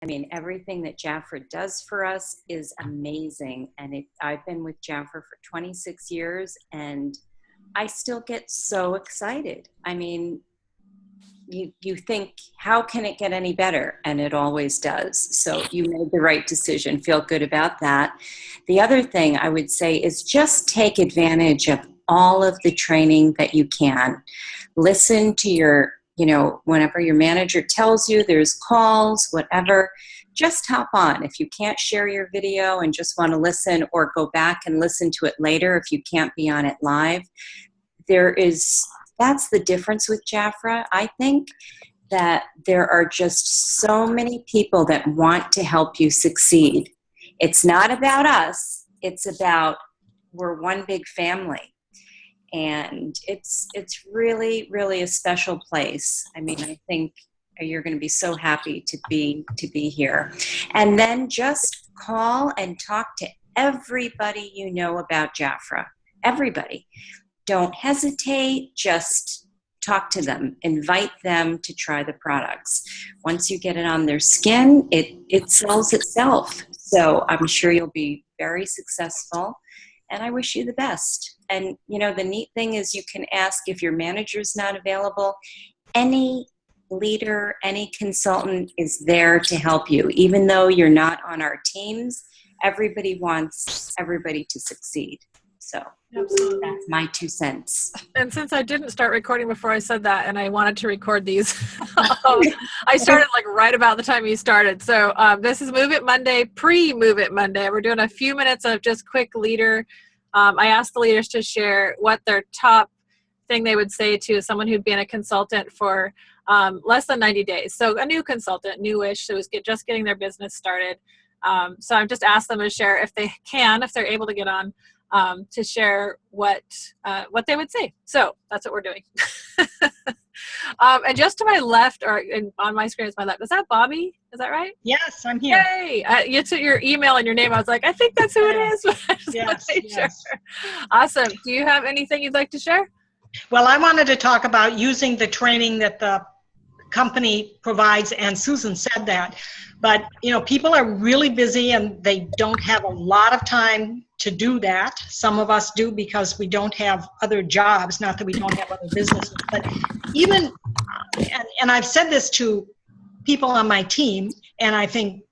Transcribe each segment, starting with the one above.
I mean, everything that Jafra does for us is amazing. And I've been with Jafra for 26 years, and I still get so excited. I mean, you think, how can it get any better? And it always does. So you made the right decision. Feel good about that. The other thing I would say is just take advantage of all of the training that you can. Listen to your, whenever your manager tells you there's calls, whatever, just hop on. If you can't share your video and just want to listen, or go back and listen to it later if you can't be on it live, that's the difference with Jafra. I think that there are just so many people that want to help you succeed. It's not about us. It's about, we're one big family. And it's really, really a special place. I mean, I think you're going to be so happy to be here. And then just call and talk to everybody you know about Jafra. Everybody. Don't hesitate. Just talk to them. Invite them to try the products. Once you get it on their skin, it sells itself. So I'm sure you'll be very successful. And I wish you the best. And, the neat thing is you can ask if your manager's not available. Any leader, any consultant is there to help you. Even though you're not on our teams, everybody wants everybody to succeed. So that's my 2 cents. And since I didn't start recording before I said that, and I wanted to record these, I started right about the time you started. So this is Move It Monday, pre-Move It Monday. We're doing a few minutes of just quick leader. I asked the leaders to share what their top thing they would say to someone who'd been a consultant for less than 90 days. So a new consultant, newish, so it was just getting their business started. So I've just asked them to share if they can, if they're able to get on, to share what they would say. So that's what we're doing. And just to my left, or on my screen is my left, is that Bobby? Is that right? Yes, I'm here. Hey, you took your email and your name. I was like, I think that's who it is. But I just want to make sure. Awesome. Do you have anything you'd like to share? Well, I wanted to talk about using the training that the company provides, and Susan said that. But, people are really busy and they don't have a lot of time to do that. Some of us do because we don't have other jobs, not that we don't have other businesses. But even, and I've said this to people on my team, and I think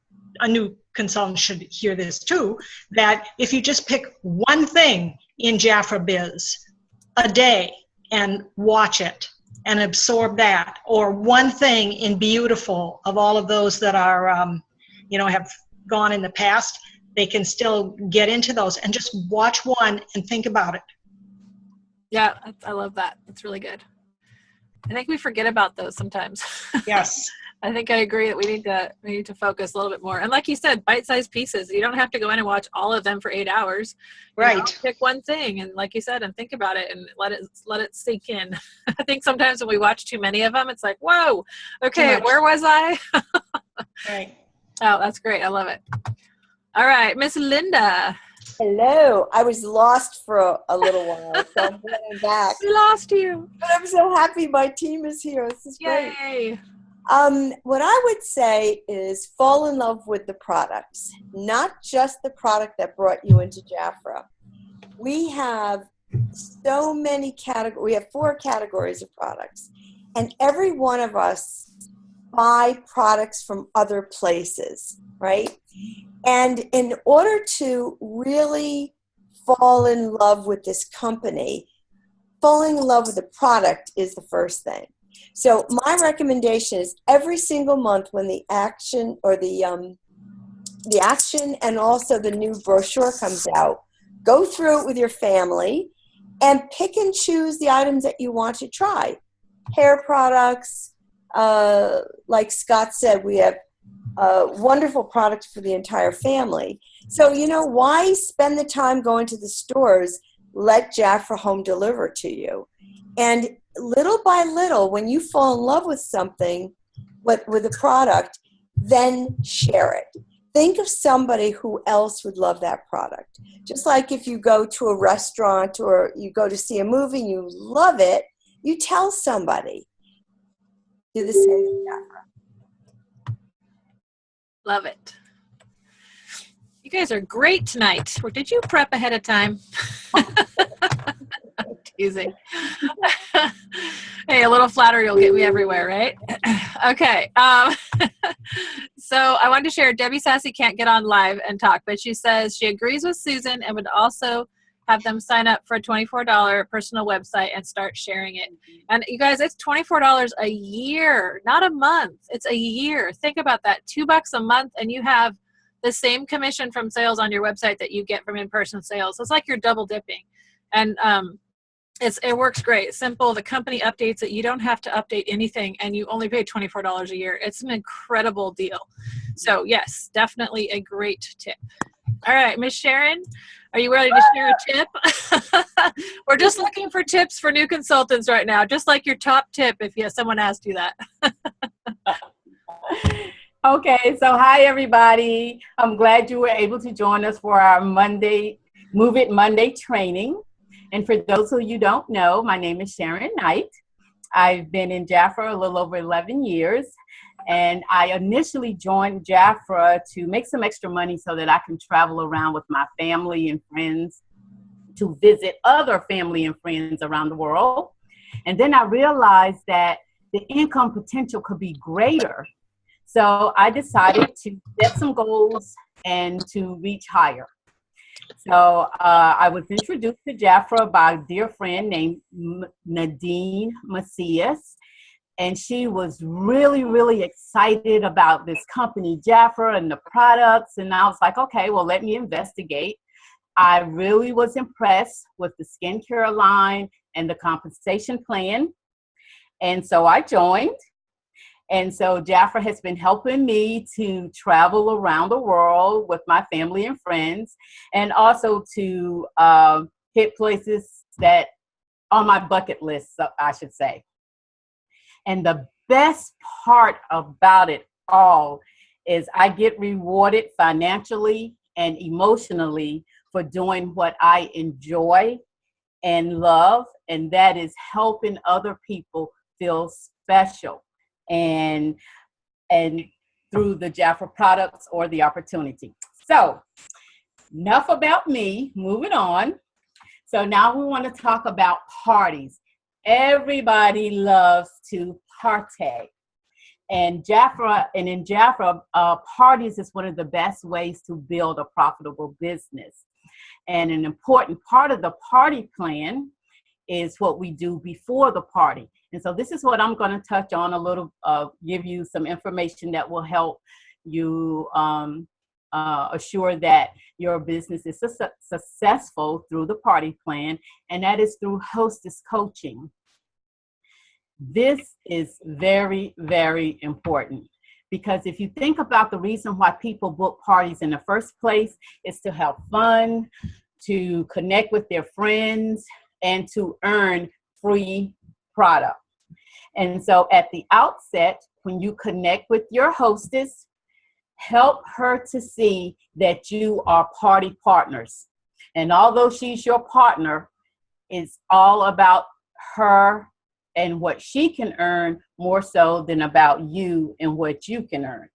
a new consultant should hear this too, that if you just pick one thing in Jafra Biz a day and watch it and absorb that, or one thing in Beautiful of all of those that are, have gone in the past, they can still get into those and just watch one and think about it. Yeah, I love that. It's really good. I think we forget about those sometimes. Yes. I think I agree that we need to focus a little bit more. And like you said, bite-sized pieces. You don't have to go in and watch all of them for 8 hours. Right. Pick one thing and, like you said, and think about it and let it sink in. I think sometimes when we watch too many of them, it's like, whoa, okay, where was I? Right. Oh, that's great. I love it. All right, Miss Linda. Hello. I was lost for a little while, so I'm going back. We lost you. But I'm so happy my team is here. This is great. Yay. What I would say is fall in love with the products, not just the product that brought you into Jafra. We have so many categories. We have 4 categories of products, and every one of us buy products from other places, right? And in order to really fall in love with this company, falling in love with the product is the first thing. So my recommendation is every single month when the action or the action and also the new brochure comes out, go through it with your family and pick and choose the items that you want to try. Hair products, like Scott said, we have wonderful products for the entire family. So, why spend the time going to the stores? Let Jafra Home deliver to you. And little by little, when you fall in love with something, with a product, then share it. Think of somebody who else would love that product. Just like if you go to a restaurant or you go to see a movie and you love it, you tell somebody. Do the same with Jafra. Love it. You guys are great tonight. Or did you prep ahead of time? Teasing. Hey, a little flattery will get me everywhere, right? Okay. So I wanted to share, Debbie Sassy can't get on live and talk, but she says she agrees with Susan and would also have them sign up for a $24 personal website and start sharing it. And you guys, it's $24 a year, not a month. It's a year. Think about that. $2 a month, and you have the same commission from sales on your website that you get from in-person sales. It's like you're double dipping. And it works great. Simple. The company updates it. You don't have to update anything, and you only pay $24 a year. It's an incredible deal. So yes, definitely a great tip. All right, Miss Sharon, are you ready to share a tip? We're just looking for tips for new consultants right now, just like your top tip if someone asked you that. Okay, so hi everybody. I'm glad you were able to join us for our Monday, Move It Monday training. And for those of you who don't know, my name is Sharon Knigt. I've been in Jaffra a little over 11 years. And I initially joined Jaffra to make some extra money so that I can travel around with my family and friends to visit other family and friends around the world. And then I realized that the income potential could be greater. So I decided to set some goals and to reach higher. So I was introduced to Jaffra by a dear friend named Nadine Macias. And she was really, really excited about this company, Jaffra, and the products. And I was like, okay, well, let me investigate. I really was impressed with the skincare line and the compensation plan. And so I joined. And so Jaffra has been helping me to travel around the world with my family and friends, and also to hit places that on my bucket list, I should say. And the best part about it all is I get rewarded financially and emotionally for doing what I enjoy and love, and that is helping other people feel special and through the Jaffra products or the opportunity. So enough about me, moving on. So now we want to talk about parties. Everybody loves to partay. And in Jaffra, parties is one of the best ways to build a profitable business. And an important part of the party plan is what we do before the party. And so this is what I'm going to touch on a little, give you some information that will help you assure that your business is successful through the party plan, and that is through hostess coaching. This is very, very important, because if you think about the reason why people book parties in the first place, is to have fun, to connect with their friends, and to earn free product. And so at the outset, when you connect with your hostess, help her to see that you are party partners. And although she's your partner, it's all about her and what she can earn more so than about you and what you can earn.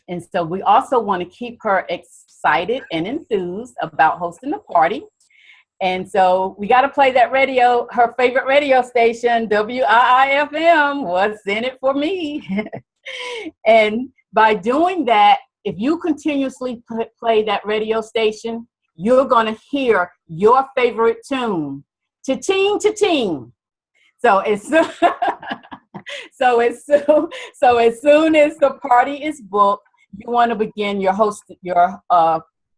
And so we also want to keep her excited and enthused about hosting the party. And so we got to play that radio, her favorite radio station, WIIFM, What's in It for Me. And by doing that, if you continuously play that radio station, you're going to hear your favorite tune, cha-ching, cha-ching. So as soon as the party is booked, you want to begin your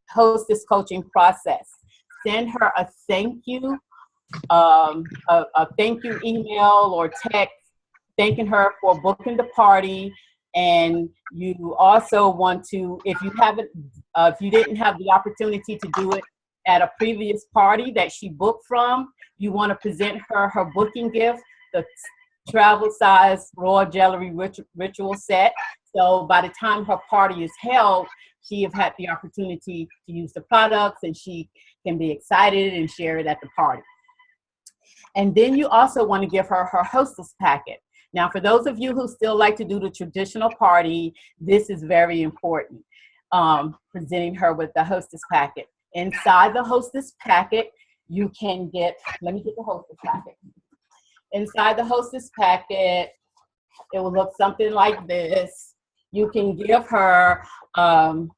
hostess coaching process. Send her a thank you, a thank you email or text, thanking her for booking the party. And you also want to, if you didn't have the opportunity to do it at a previous party that she booked from, you want to present her her booking gift, the travel size royal jelly ritual set. So by the time her party is held, she have had the opportunity to use the products, and she can be excited and share it at the party. And then you also want to give her her hostess packet. Now, for those of you who still like to do the traditional party, this is very important. Presenting her with the hostess packet. Inside the hostess packet, you can get, let me get the hostess packet. Inside the hostess packet, it will look something like this. You can give her, of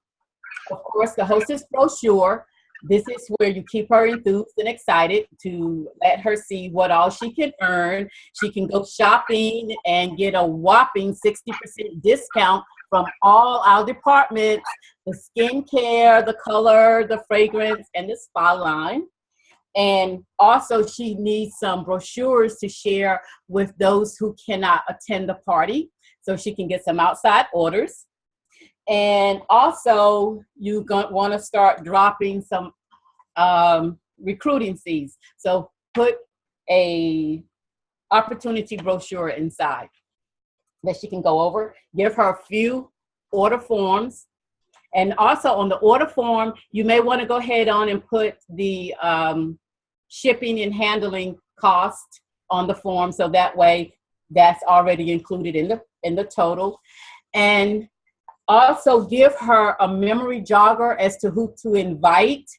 course, the hostess brochure. This is where you keep her enthused and excited to let her see what all she can earn. She can go shopping and get a whopping 60% discount from all our departments, the skincare, the color, the fragrance, and the spa line. And also she needs some brochures to share with those who cannot attend the party, so she can get some outside orders. And also you want to start dropping some recruiting seeds. So put a opportunity brochure inside that she can go over, give her a few order forms. And also on the order form, you may want to go ahead on and put the shipping and handling cost on the form, so that way that's already included in the total. And also give her a memory jogger as to who to invite.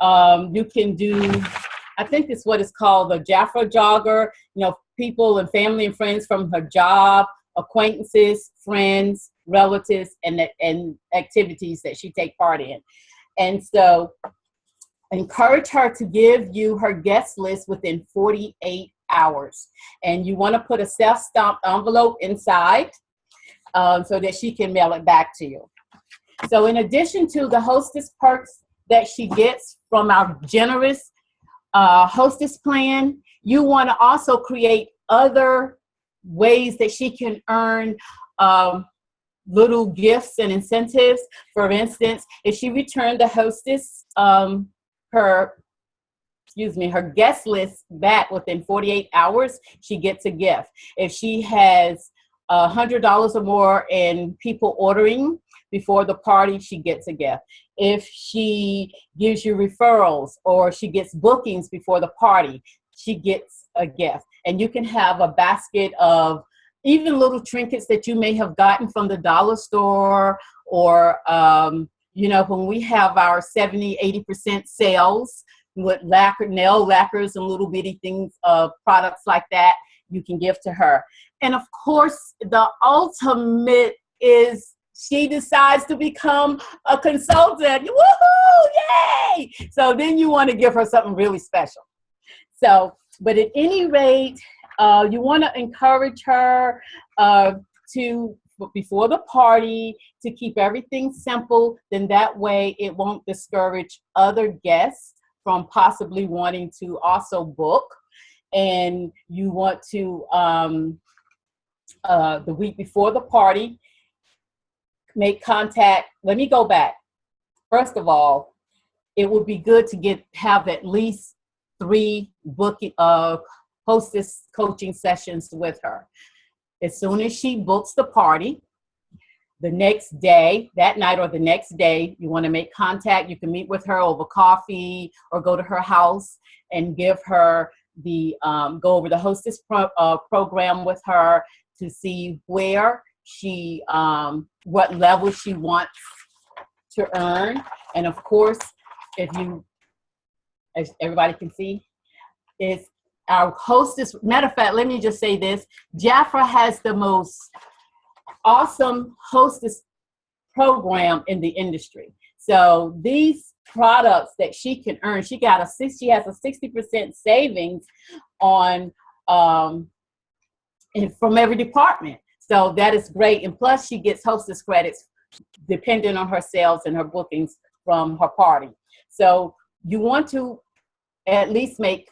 You can do, I think it's what is called the Jafra jogger, people and family and friends from her job, acquaintances, friends, relatives, and activities that she take part in. And so encourage her to give you her guest list within 48 hours. And you want to put a self-stamped envelope inside so that she can mail it back to you. So in addition to the hostess perks that she gets from our generous hostess plan, you want to also create other ways that she can earn little gifts and incentives. For instance, if she returned the hostess her guest list back within 48 hours, she gets a gift. If she has $100 or more in people ordering before the party, she gets a gift. If she gives you referrals or she gets bookings before the party, she gets a gift. And you can have a basket of even little trinkets that you may have gotten from the dollar store, or when we have our 70-80% sales with nail lacquers and little bitty things, products like that, you can give to her. And of course, the ultimate is she decides to become a consultant. Woohoo! Yay! So then you want to give her something really special. So, but at any rate, you want to encourage her before the party, to keep everything simple. Then that way it won't discourage other guests from possibly wanting to also book. And you want to, the week before the party, make contact. Let me go back. First of all, it would be good to have at least 3 booking hostess coaching sessions with her. As soon as she books the party, the next day, that night or the next day, you want to make contact. You can meet with her over coffee or go to her house and give her go over the hostess program with her to see where she, what level she wants to earn. And of course, as everybody can see, is our hostess. Matter of fact, let me just say this. Jafra has the most awesome hostess program in the industry. So these products that she can earn, she has a 60% savings on from every department. So that is great. And plus she gets hostess credits depending on her sales and her bookings from her party. So you want to at least make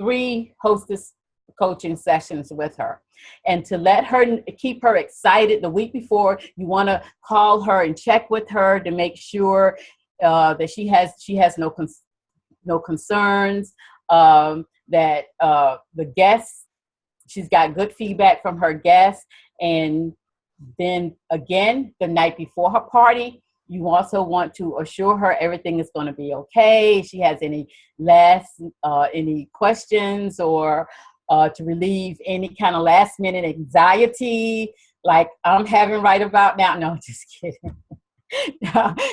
3 hostess coaching sessions with her. And to let her, keep her excited the week before, you want to call her and check with her to make sure that she has no concerns, that the guests, she's got good feedback from her guests. And then again, the night before her party, you also want to assure her everything is going to be okay. If she has any any questions or to relieve any kind of last minute anxiety like I'm having right about now. No, just kidding.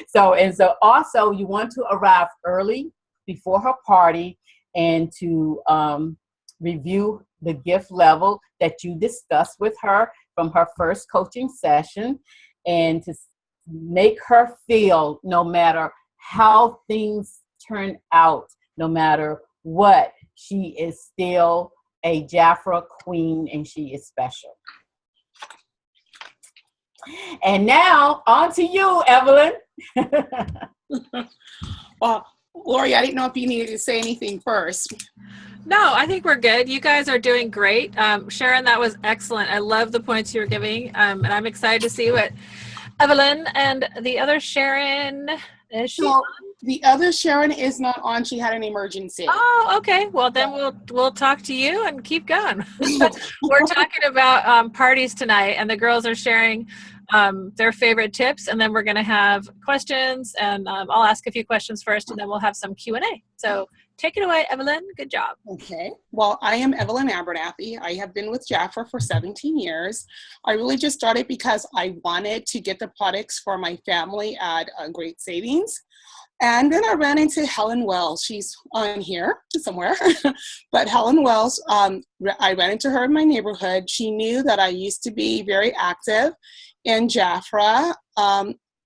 So also you want to arrive early before her party and to review the gift level that you discussed with her from her first coaching session, and to make her feel, no matter how things turn out, no matter what, she is still a Jafra queen and she is special. And now on to you, Evelyn. Well, Lori, I didn't know if you needed to say anything first. No, I think we're good. You guys are doing great. Sharon, that was excellent. I love the points you were giving. And I'm excited to see what Evelyn and the other Sharon, is she on? The other Sharon is not on. She had an emergency. Oh, okay. Well, then we'll talk to you and keep going. We're talking about parties tonight, and the girls are sharing their favorite tips, and then we're going to have questions, and I'll ask a few questions first, and then we'll have some Q&A. So take it away, Evelyn. Good job. Okay. Well, I am Evelyn Abernathy. I have been with Jafra for 17 years. I really just started because I wanted to get the products for my family at great savings. And then I ran into Helen Wells. She's on here somewhere. But Helen Wells, I ran into her in my neighborhood. She knew that I used to be very active in Jafra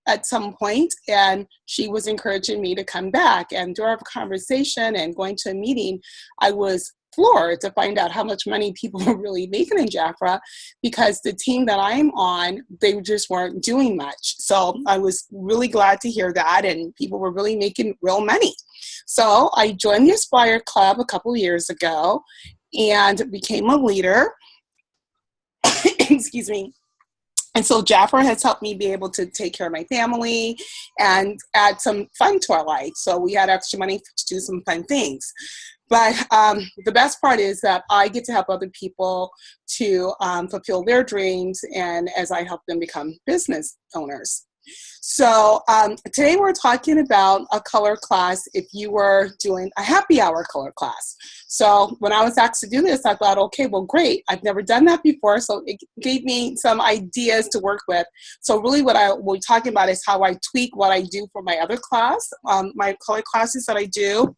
at some point, and she was encouraging me to come back. And during our conversation and going to a meeting, I was floored to find out how much money people were really making in Jafra, because the team that I'm on, they just weren't doing much. So I was really glad to hear that, and people were really making real money. So I joined the Aspire Club a couple years ago and became a leader. Excuse me. And so Jafra has helped me be able to take care of my family and add some fun to our life. So we had extra money to do some fun things. But the best part is that I get to help other people to fulfill their dreams, and as I help them become business owners. So today we're talking about a color class if you were doing a happy hour color class. So when I was asked to do this, I thought, okay, well, great. I've never done that before, so it gave me some ideas to work with. So really what we're talking about is how I tweak what I do for my other class, my color classes that I do.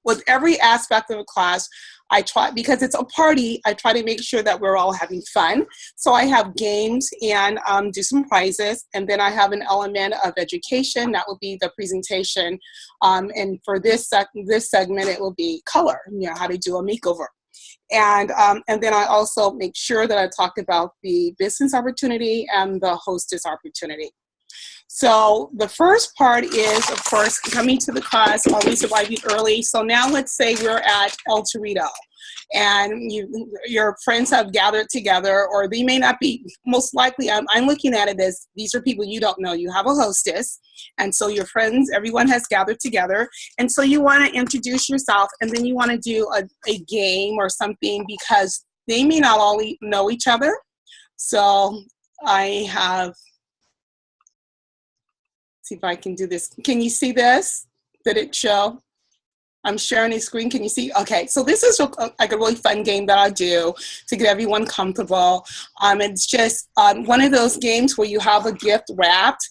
With every aspect of a class, I try, because it's a party, I try to make sure that we're all having fun. So I have games and do some prizes. And then I have an element of education. That will be the presentation. And for this segment, it will be color, how to do a makeover. And then I also make sure that I talk about the business opportunity and the hostess opportunity. So the first part is, of course, coming to the class, always arriving early. So now let's say we're at El Torito, and your friends have gathered together, or they may not be, most likely, I'm looking at it as these are people you don't know. You have a hostess, and so your friends, everyone has gathered together, and so you want to introduce yourself, and then you want to do a game or something, because they may not all know each other. So I have... see if I can do this. Can you see this? Did it show? I'm sharing a screen. Can you see? Okay, so this is like a really fun game that I do to get everyone comfortable. It's just one of those games where you have a gift wrapped,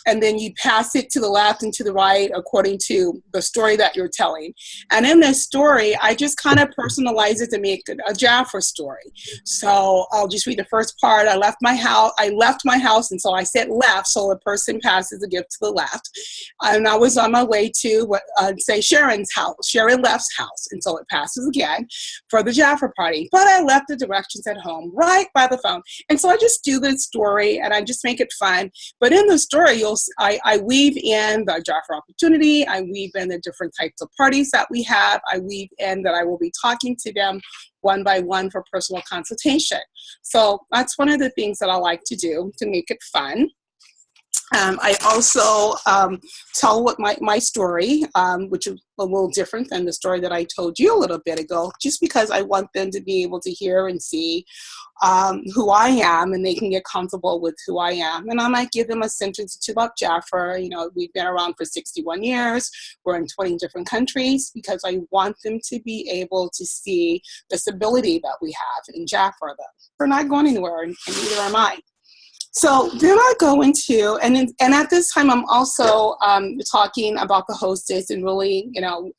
and then you pass it to the left and to the right according to the story that you're telling. And in this story, I just kind of personalize it to make it a Jafra story. So I'll just read the first part. I left my house, and so I said left, so the person passes the gift to the left. And I was on my way to, say, Sharon's house, Sharon left's house, and so it passes again for the Jafra party. But I left the directions at home, right by the phone. And so I just do the story, and I just make it fun. But in the story, I weave in the Jafra opportunity. I weave in the different types of parties that we have. I weave in that I will be talking to them one by one for personal consultation. So that's one of the things that I like to do to make it fun. I also tell what my story, which is a little different than the story that I told you a little bit ago, just because I want them to be able to hear and see who I am, and they can get comfortable with who I am. And I might give them a sentence or two about Jafra. You know, we've been around for 61 years. We're in 20 different countries, because I want them to be able to see the stability that we have in Jafra. We're not going anywhere, and neither am I. So then I go into, and at this time I'm also talking about the hostess, and really, you know,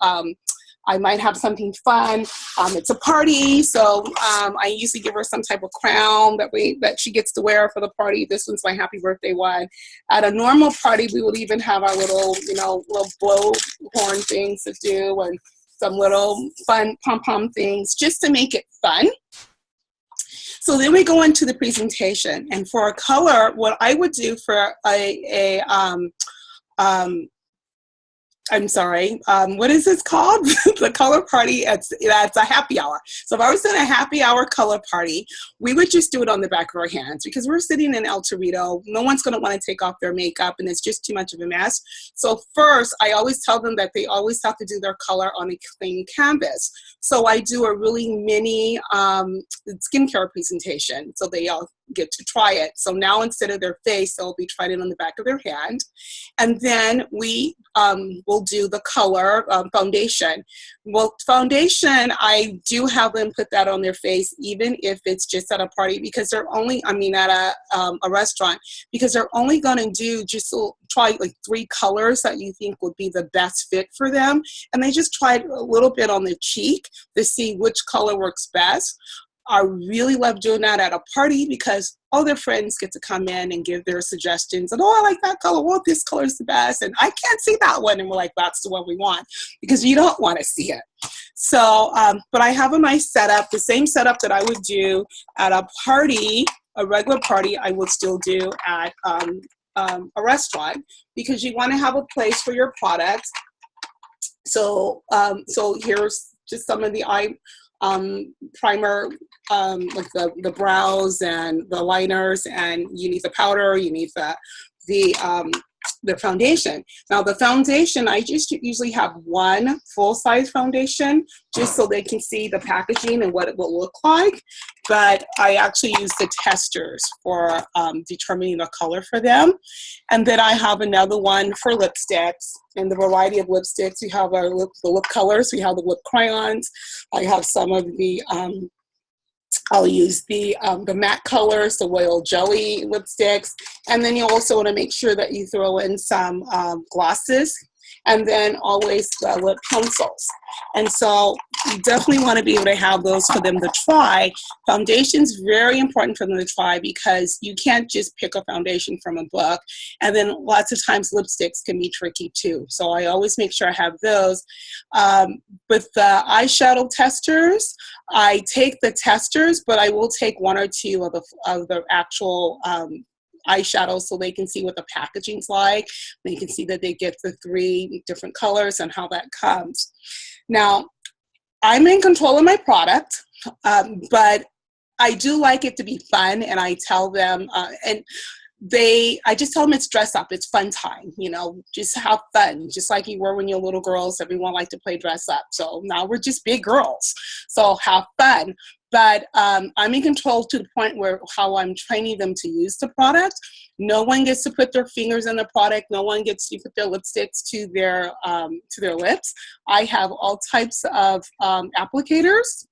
I might have something fun. It's a party, so I usually give her some type of crown that she gets to wear for the party. This one's my happy birthday one. At a normal party, we would even have our little, you know, little blow horn things to do, and some little fun pom-pom things, just to make it fun. So then we go into the presentation, and for a color, what I would do for what is this called? The color party, that's a happy hour. So if I was doing a happy hour color party, we would just do it on the back of our hands, because we're sitting in El Torito. No one's going to want to take off their makeup, and it's just too much of a mess. So first, I always tell them that they always have to do their color on a clean canvas. So I do a really mini skincare presentation, so they all get to try it. So now instead of their face, they'll be trying it on the back of their hand. And then we will do the color foundation. Well, foundation, I do have them put that on their face, even if it's just at a party, because they're only, at a restaurant, because they're only going to do try like 3 colors that you think would be the best fit for them. And they just try a little bit on the cheek to see which color works best. I really love doing that at a party, because all their friends get to come in and give their suggestions, and I like that color, well, this color is the best, and I can't see that one, and we're like, that's the one we want, because you don't want to see it. So but I have a nice setup, the same setup that I would do at a party, a regular party, I would still do at a restaurant, because you want to have a place for your products. So so here's just some of the primer, like the brows and the liners, and you need the powder, you need the foundation. Now the foundation, I just usually have one full-size foundation, just so they can see the packaging and what it will look like. But I actually use the testers for determining the color for them. And then I have another one for lipsticks, and the variety of lipsticks. We have the lip colors, we have the lip crayons. I have some of the I'll use the matte colors, the royal jelly lipsticks, and then you also want to make sure that you throw in some glosses, and then always the lip pencils. And so you definitely want to be able to have those for them to try. Foundation's very important for them to try, because you can't just pick a foundation from a book. And then lots of times lipsticks can be tricky too. So I always make sure I have those. With the eyeshadow testers, I take the testers, but I will take 1 or 2 of the actual eyeshadow, so they can see what the packaging's like. They can see that they get the 3 different colors and how that comes. Now, I'm in control of my product, but I do like it to be fun, and I tell them, I just tell them it's dress up, it's fun time, just have fun, just like you were when you were little girls. Everyone liked to play dress up. So now we're just big girls, so have fun. But I'm in control to the point where how I'm training them to use the product. No one gets to put their fingers in the product. No one gets to put their lipsticks to their lips. I have all types of applicators.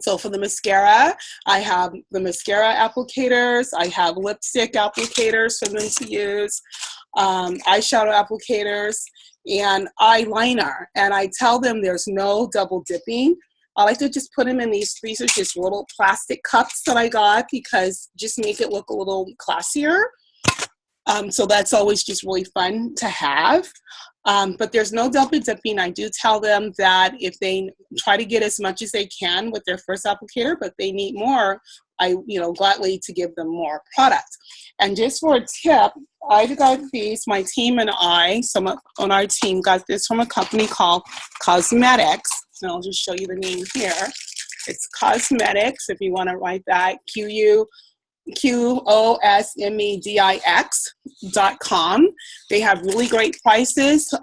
So for the mascara, I have the mascara applicators. I have lipstick applicators for them to use, eyeshadow applicators, and eyeliner. And I tell them there's no double dipping. I like to just put them in these are just little plastic cups that I got, because just make it look a little classier. So that's always just really fun to have. But there's no double dipping. I do tell them that if they try to get as much as they can with their first applicator, but they need more, I gladly to give them more product. And just for a tip, I got these, my team and I, someone on our team got this from a company called Cosmetics. And I'll just show you the name here. It's Cosmetics, if you want to write that, Cosmetics. QOSMEDIX.com. They have really great prices,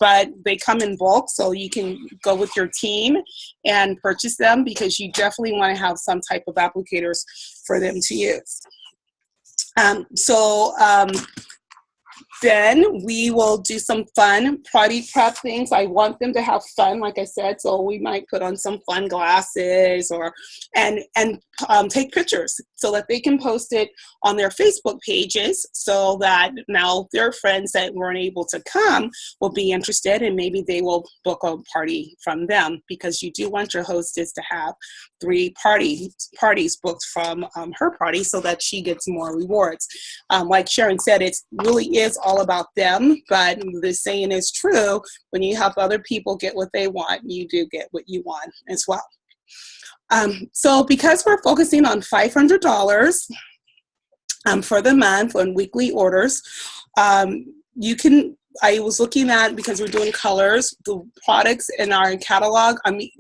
but they come in bulk, so you can go with your team and purchase them because you definitely want to have some type of applicators for them to use. Then we will do some fun party prep things. I want them to have fun, like I said, so we might put on some fun glasses and take pictures so that they can post it on their Facebook pages so that now their friends that weren't able to come will be interested and maybe they will book a party from them, because you do want your hostess to have 3 parties booked from her party so that she gets more rewards. Like Sharon said, it really is all about them, but the saying is true: when you help other people get what they want, you do get what you want as well. So because we're focusing on $500 for the month on weekly orders, I was looking at, because we're doing colors, the products in our catalog, in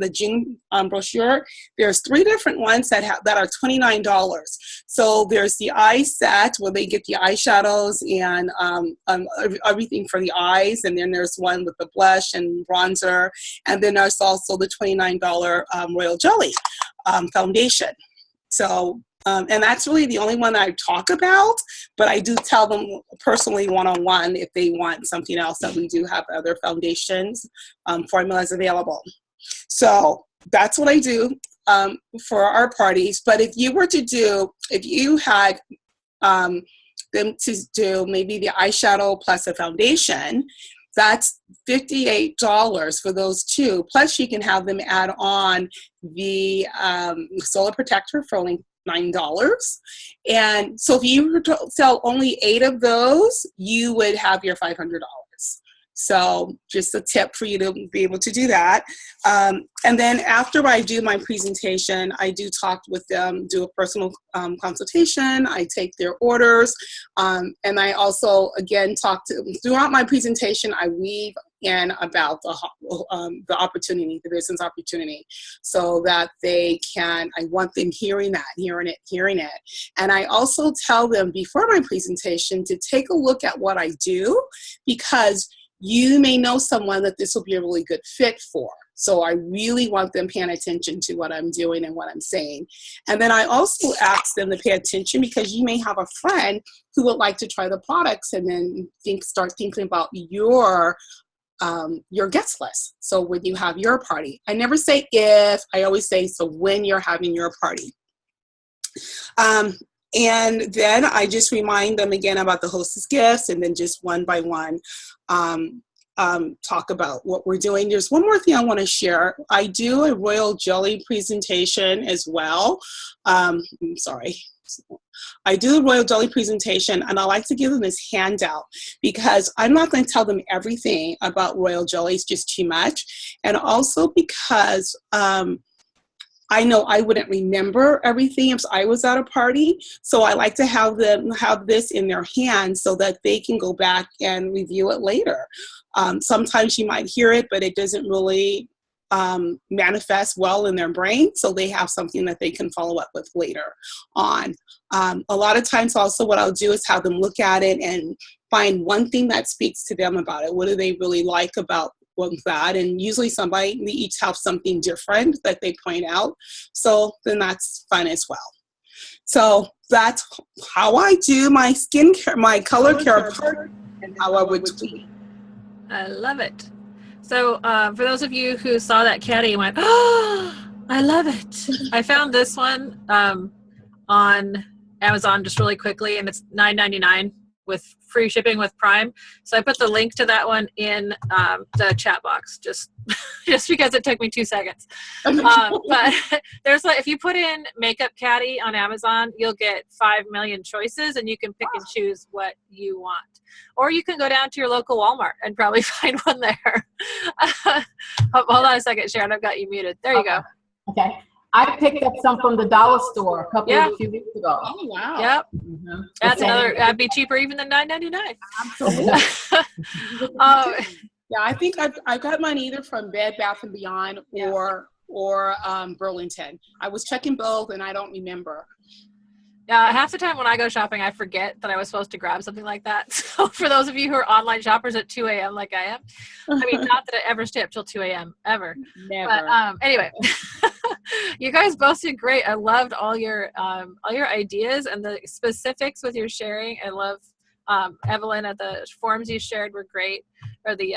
the June brochure, there's 3 different ones that are $29. So there's the eye set where they get the eyeshadows and everything for the eyes, and then there's one with the blush and bronzer, and then there's also the $29 Royal Jelly foundation. So and that's really the only one I talk about, but I do tell them personally one-on-one if they want something else, that we do have other foundations formulas available. So that's what I do for our parties. But if you had them to do maybe the eyeshadow plus a foundation, that's $58 for those 2. Plus you can have them add on the solar protector for only $9. And so if you were to sell only 8 of those, you would have your $500. So just a tip for you to be able to do that. And then after I do my presentation, I do talk with them, do a personal consultation. I take their orders. And I also, again, throughout my presentation, I weave in about the opportunity, the business opportunity, so that I want them hearing it. And I also tell them before my presentation to take a look at what I do, because you may know someone that this will be a really good fit for. So I really want them paying attention to what I'm doing and what I'm saying. And then I also ask them to pay attention, because you may have a friend who would like to try the products and then start thinking about your guest list. So when you have your party, I never say if, I always say, so when you're having your party. And then I just remind them again about the hostess gifts, and then just one by one talk about what we're doing. There's one more thing I want to share. I do a royal jelly presentation as well. I do a royal jelly presentation, and I like to give them this handout, because I'm not going to tell them everything about royal jelly. It's just too much. And also because I know I wouldn't remember everything if I was at a party. So I like to have them have this in their hands so that they can go back and review it later. Sometimes you might hear it, but it doesn't really manifest well in their brain. So they have something that they can follow up with later on. A lot of times also what I'll do is have them look at it and find one thing that speaks to them about it. What do they really like about that? And usually they each have something different that they point out. So then that's fun as well. So that's how I do my skincare, my color care part, and how I would tweet. I love it. So for those of you who saw that caddy and went, oh, I love it. I found this one on Amazon just really quickly, and it's $9.99 with free shipping with Prime. So I put the link to that one in the chat box, just because it took me 2 seconds. But there's if you put in makeup caddy on Amazon, you'll get 5 million choices, and you can pick and choose what you want. Or you can go down to your local Walmart and probably find one there. Hold on a second, Sharon, I've got you muted. There you go. Okay. I picked up some from the dollar store a few weeks ago. Oh, wow. Yep. Mm-hmm. That'd be cheaper even than $9.99. Absolutely. Yeah, I think I've got mine either from Bed Bath & Beyond or Burlington. I was checking both and I don't remember. Half the time when I go shopping, I forget that I was supposed to grab something like that. So for those of you who are online shoppers at 2 a.m. like I am, I mean, not that I ever stay up till 2 a.m. ever. Never. But anyway, you guys both did great. I loved all your ideas and the specifics with your sharing. I love Evelyn, at the forms you shared were great, or the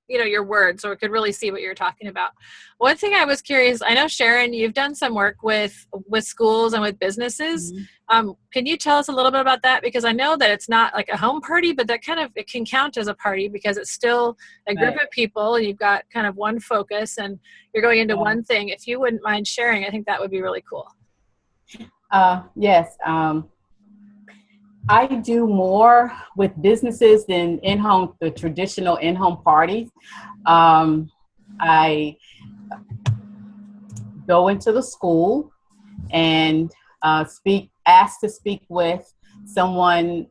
your words, so we could really see what you're talking about. One thing I was curious, I know Sharon, you've done some work with schools and with businesses. Mm-hmm. Can you tell us a little bit about that? Because I know that it's not like a home party, but that it can count as a party because it's still a group of people and you've got kind of one focus and you're going into one thing. If you wouldn't mind sharing, I think that would be really cool. Yes. I do more with businesses than in-home, the traditional in-home parties. I go into the school and ask to speak with someone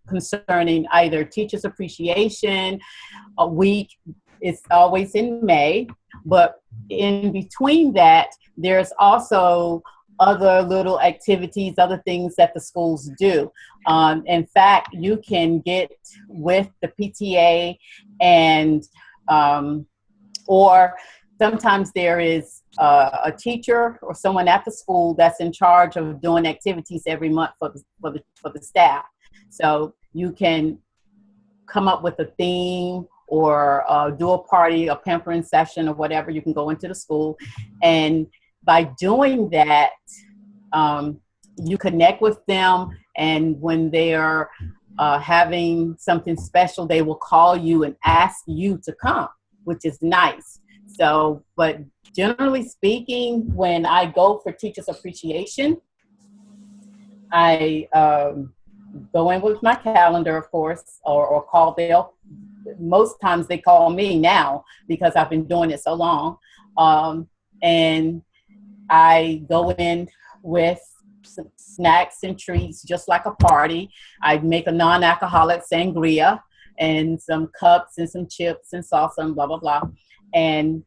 concerning either Teachers Appreciation Week. It's always in May, but in between that, there's also other little activities, other things that the schools do. In fact, you can get with the PTA and or sometimes there is a teacher or someone at the school that's in charge of doing activities every month for the staff. So you can come up with a theme or do a party, a pampering session or whatever. You can go into the school, and by doing that, you connect with them, and when they're having something special, they will call you and ask you to come, which is nice. So, but generally speaking, when I go for Teachers Appreciation, I go in with my calendar, of course, or call Bill. Most times they call me now because I've been doing it so long. And I go in with some snacks and treats, just like a party. I make a non-alcoholic sangria and some cups and some chips and salsa and blah, blah, blah. And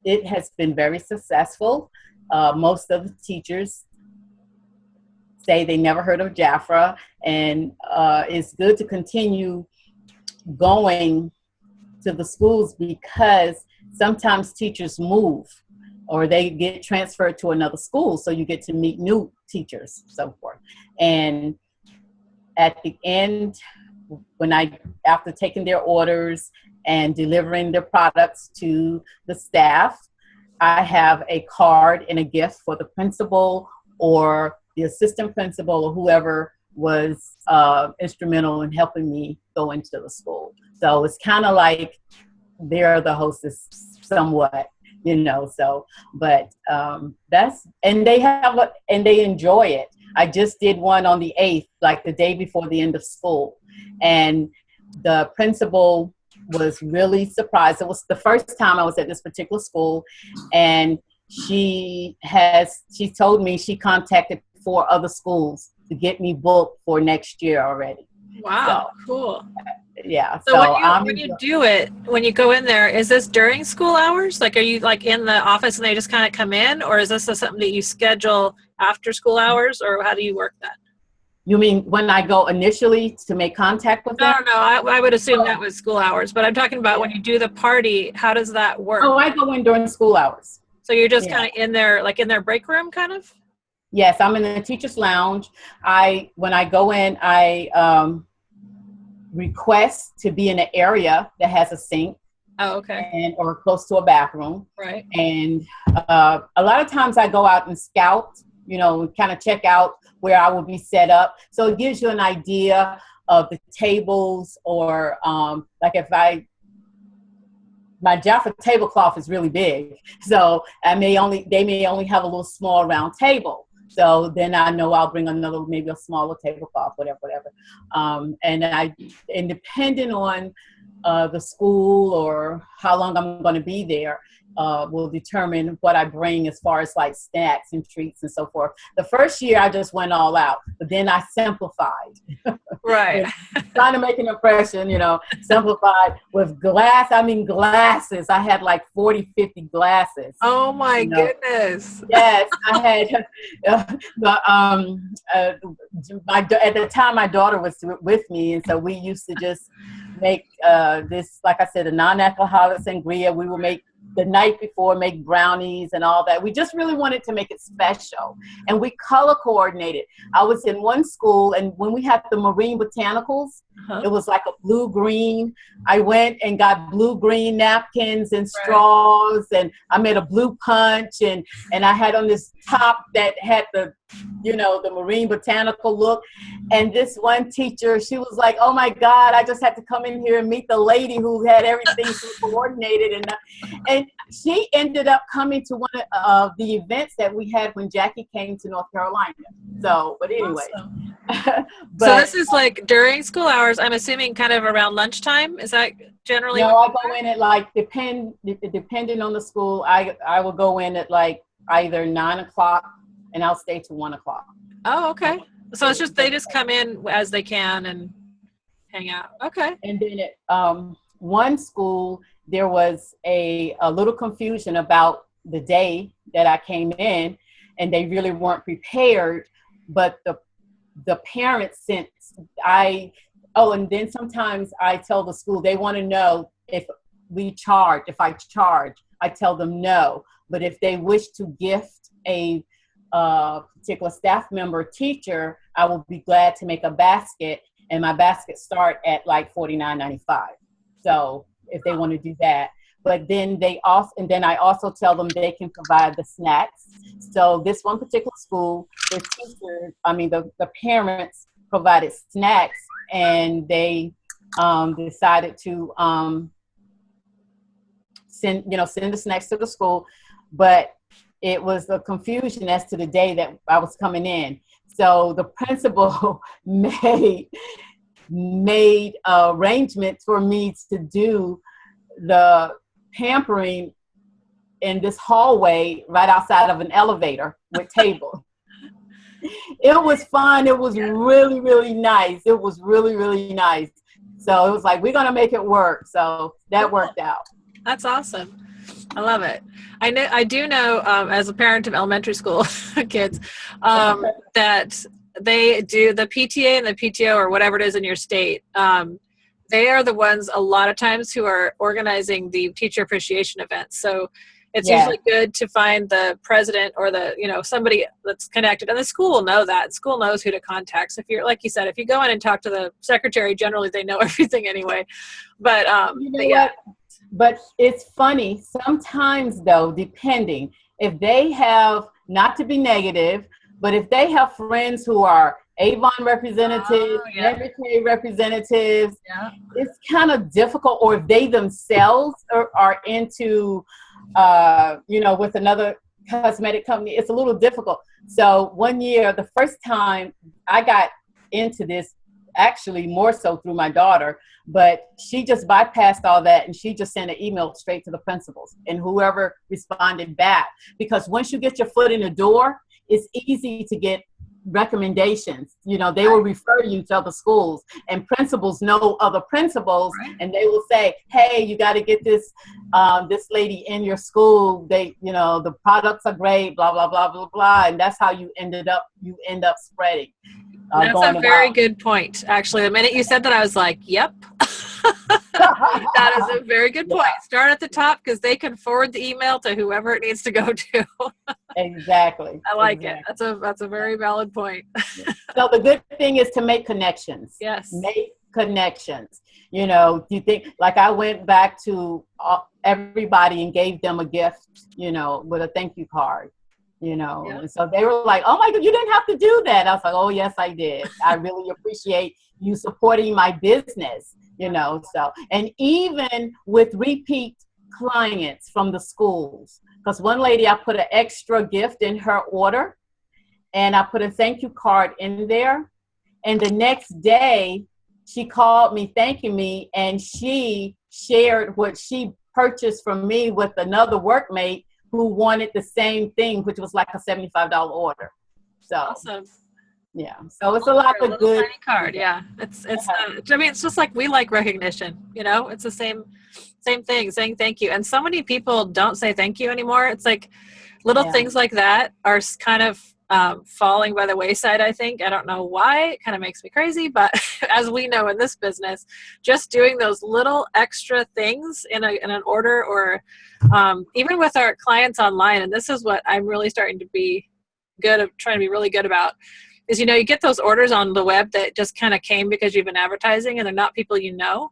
it has been very successful. Most of the teachers say they never heard of Jafra, and it's good to continue going to the schools because sometimes teachers move or they get transferred to another school, so you get to meet new teachers, so forth. And at the end, after taking their orders and delivering their products to the staff, I have a card and a gift for the principal or the assistant principal or whoever was instrumental in helping me go into the school. So it's kind of like they're the hostess somewhat, so, but and they enjoy it. I just did one on the 8th, like the day before the end of school. And the principal was really surprised. It was the first time I was at this particular school, and she told me she contacted 4 other schools to get me booked for next year already. Wow, so, cool. Yeah. So when you do it, when you go in there, is this during school hours? Like, are you like in the office and they just kind of come in, or is this something that you schedule after school hours, or how do you work that? You mean when I go initially to make contact with them? No, I would assume that was school hours, but I'm talking about when you do the party, how does that work? Oh, I go in during school hours. So you're just kind of in there, like in their break room kind of? Yes, I'm in the teacher's lounge. When I go in, I request to be in an area that has a sink. Oh, okay. Or close to a bathroom. Right. And a lot of times I go out and scout, kind of check out where I will be set up. So it gives you an idea of the tables, or like if my Jaffa tablecloth is really big. So they may only have a little small round table. So then I know I'll bring maybe a smaller tablecloth, whatever. And depending on the school or how long I'm going to be there, will determine what I bring as far as like snacks and treats and so forth. The first year I just went all out, but then I simplified. Right. Trying to make an impression, simplified with glasses. I had like 40, 50 glasses. Oh my goodness. Yes, I had at the time my daughter was with me, and so we used to just make this, like I said, a non-alcoholic sangria. We would make the night before, make brownies and all that. We just really wanted to make it special, and we color coordinated. I was in one school, and when we had the marine botanicals, it was like a blue-green. I went and got blue-green napkins and straws, and I made a blue punch, and I had on this top that had the marine botanical look. And this one teacher, she was like, oh my God, I just had to come in here and meet the lady who had everything coordinated. And she ended up coming to one of the events that we had when Jackie came to North Carolina. So, but anyway. Awesome. So this is like during school hours, I'm assuming kind of around lunchtime? Is that generally? No, I go in at like, depending on the school, I will go in at like either 9 o'clock and I'll stay to 1 o'clock. Oh, okay. So it's just, they just come in as they can and hang out. Okay. And then at one school, there was a little confusion about the day that I came in, and they really weren't prepared, but the parents sent, and then sometimes I tell the school, they want to know if I charge, I tell them no. But if they wish to gift a particular staff member or teacher, I will be glad to make a basket, and my baskets start at like $49.95. So if they want to do that, but then I also tell them they can provide the snacks. So this one particular school, the teachers, the parents provided snacks, and they decided to send the snacks to the school, but it was a confusion as to the day that I was coming in. So the principal made arrangements for me to do the pampering in this hallway right outside of an elevator with tables. It was fun. It was really, really nice. It was really, really nice. So it was like, we're going to make it work. So that worked out. That's awesome. I love it. I do know, as a parent of elementary school kids, that they do the PTA and the PTO or whatever it is in your state. They are the ones a lot of times who are organizing the teacher appreciation events. So it's usually good to find the president or somebody that's connected, and the school will know that. The school knows who to contact. So if you're, like you said, if you go in and talk to the secretary, generally they know everything anyway. But what? But it's funny sometimes, though, depending if they have, not to be negative, but if they have friends who are Avon representatives, Abernathy representatives, it's kind of difficult. Or if they themselves are into, with another cosmetic company, it's a little difficult. So one year, the first time I got into this, actually more so through my daughter, but she just bypassed all that and she just sent an email straight to the principals and whoever responded back. Because once you get your foot in the door, it's easy to get recommendations. They will refer you to other schools, and principals know other principals, and they will say, hey, you got to get this lady in your school. They, the products are great, blah, blah, blah, blah, blah. And that's how you end up spreading. That's a very good point. Actually, the minute you said that, I was like, yep. That is a very good point. Start at the top, because they can forward the email to whoever it needs to go to. Exactly. I like it. That's a very valid point. So the good thing is to make connections. Yes. Make connections. Do you think, like, I went back to everybody and gave them a gift, with a thank you card. And so they were like, oh my God, you didn't have to do that. I was like, oh yes, I did. I really appreciate you supporting my business, so, and even with repeat clients from the schools, because one lady, I put an extra gift in her order and I put a thank you card in there. And the next day she called me thanking me, and she shared what she purchased from me with another workmate who wanted the same thing, which was like a $75 order. So Awesome. yeah, so it's a lot of good tiny card. Yeah, it's I mean, it's just like we like recognition. You know, it's the same thing, saying thank you. And so many people don't say thank you anymore. It's like little things like that are kind of falling by the wayside, I think. I don't know why. It kind of makes me crazy, but as we know in this business, just doing those little extra things in an order, or even with our clients online, and this is what I'm really starting to be trying to be really good about, is, you know, you get those orders on the web that just kind of came because you've been advertising and they're not people you know.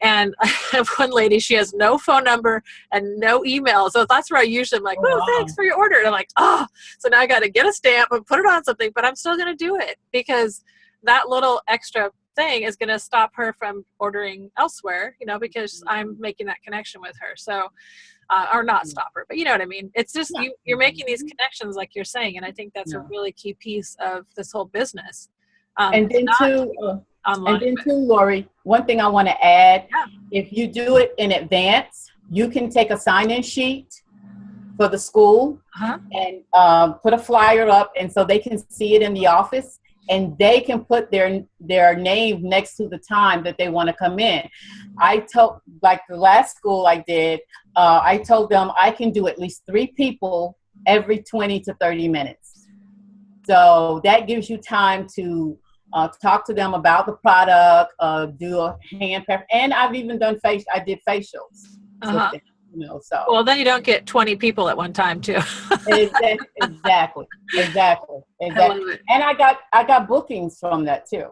And I have one lady, she has no phone number and no email. So that's where I usually am like, oh, thanks for your order. And I'm like, oh, so now I got to get a stamp and put it on something, but I'm still going to do it because that little extra thing is going to stop her from ordering elsewhere, you know, because I'm making that connection with her. So, or not stop her, but you know what I mean? It's just, you're making these connections like you're saying. And I think that's a really key piece of this whole business. And then too, Lori, one thing I want to add, if you do it in advance, you can take a sign-in sheet for the school and put a flyer up, and so they can see it in the office, and they can put their name next to the time that they want to come in. I told, like the last school I did, I told them I can do at least 3 people every 20 to 30 minutes. So that gives you time to talk to them about the product, do a hand pepper, and I've even done I did facials. With them, you know, so. Well, then you don't get 20 people at one time, too. Exactly. And I got bookings from that too.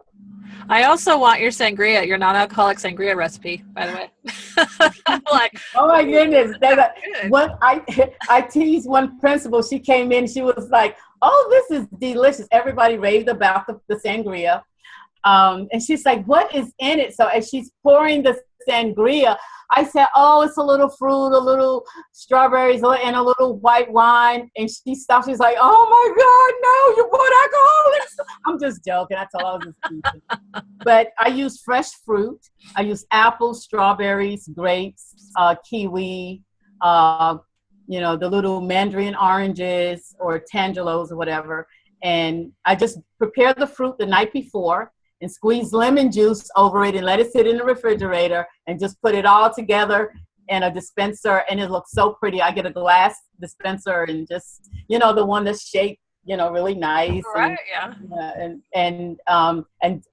I also want your sangria, your non-alcoholic sangria recipe, by the way. Like, oh my goodness. I teased one principal. She came in, she was like, oh, this is delicious. Everybody raved about the sangria. And she's like, what is in it? So as she's pouring the sangria, I said, oh, it's a little fruit, a little strawberries, and a little white wine. And she stopped. She's like, oh my God, no, you put alcohol. I'm just joking. I told her I was just teasing. But I use fresh fruit. I use apples, strawberries, grapes, kiwi, you know, the little mandarin oranges or tangelos or whatever. And I just prepare the fruit the night before and squeeze lemon juice over it and let it sit in the refrigerator and just put it all together in a dispenser, and it looks so pretty. I get a glass dispenser and just, you know, the one that's shaped, you know, really nice. Right, and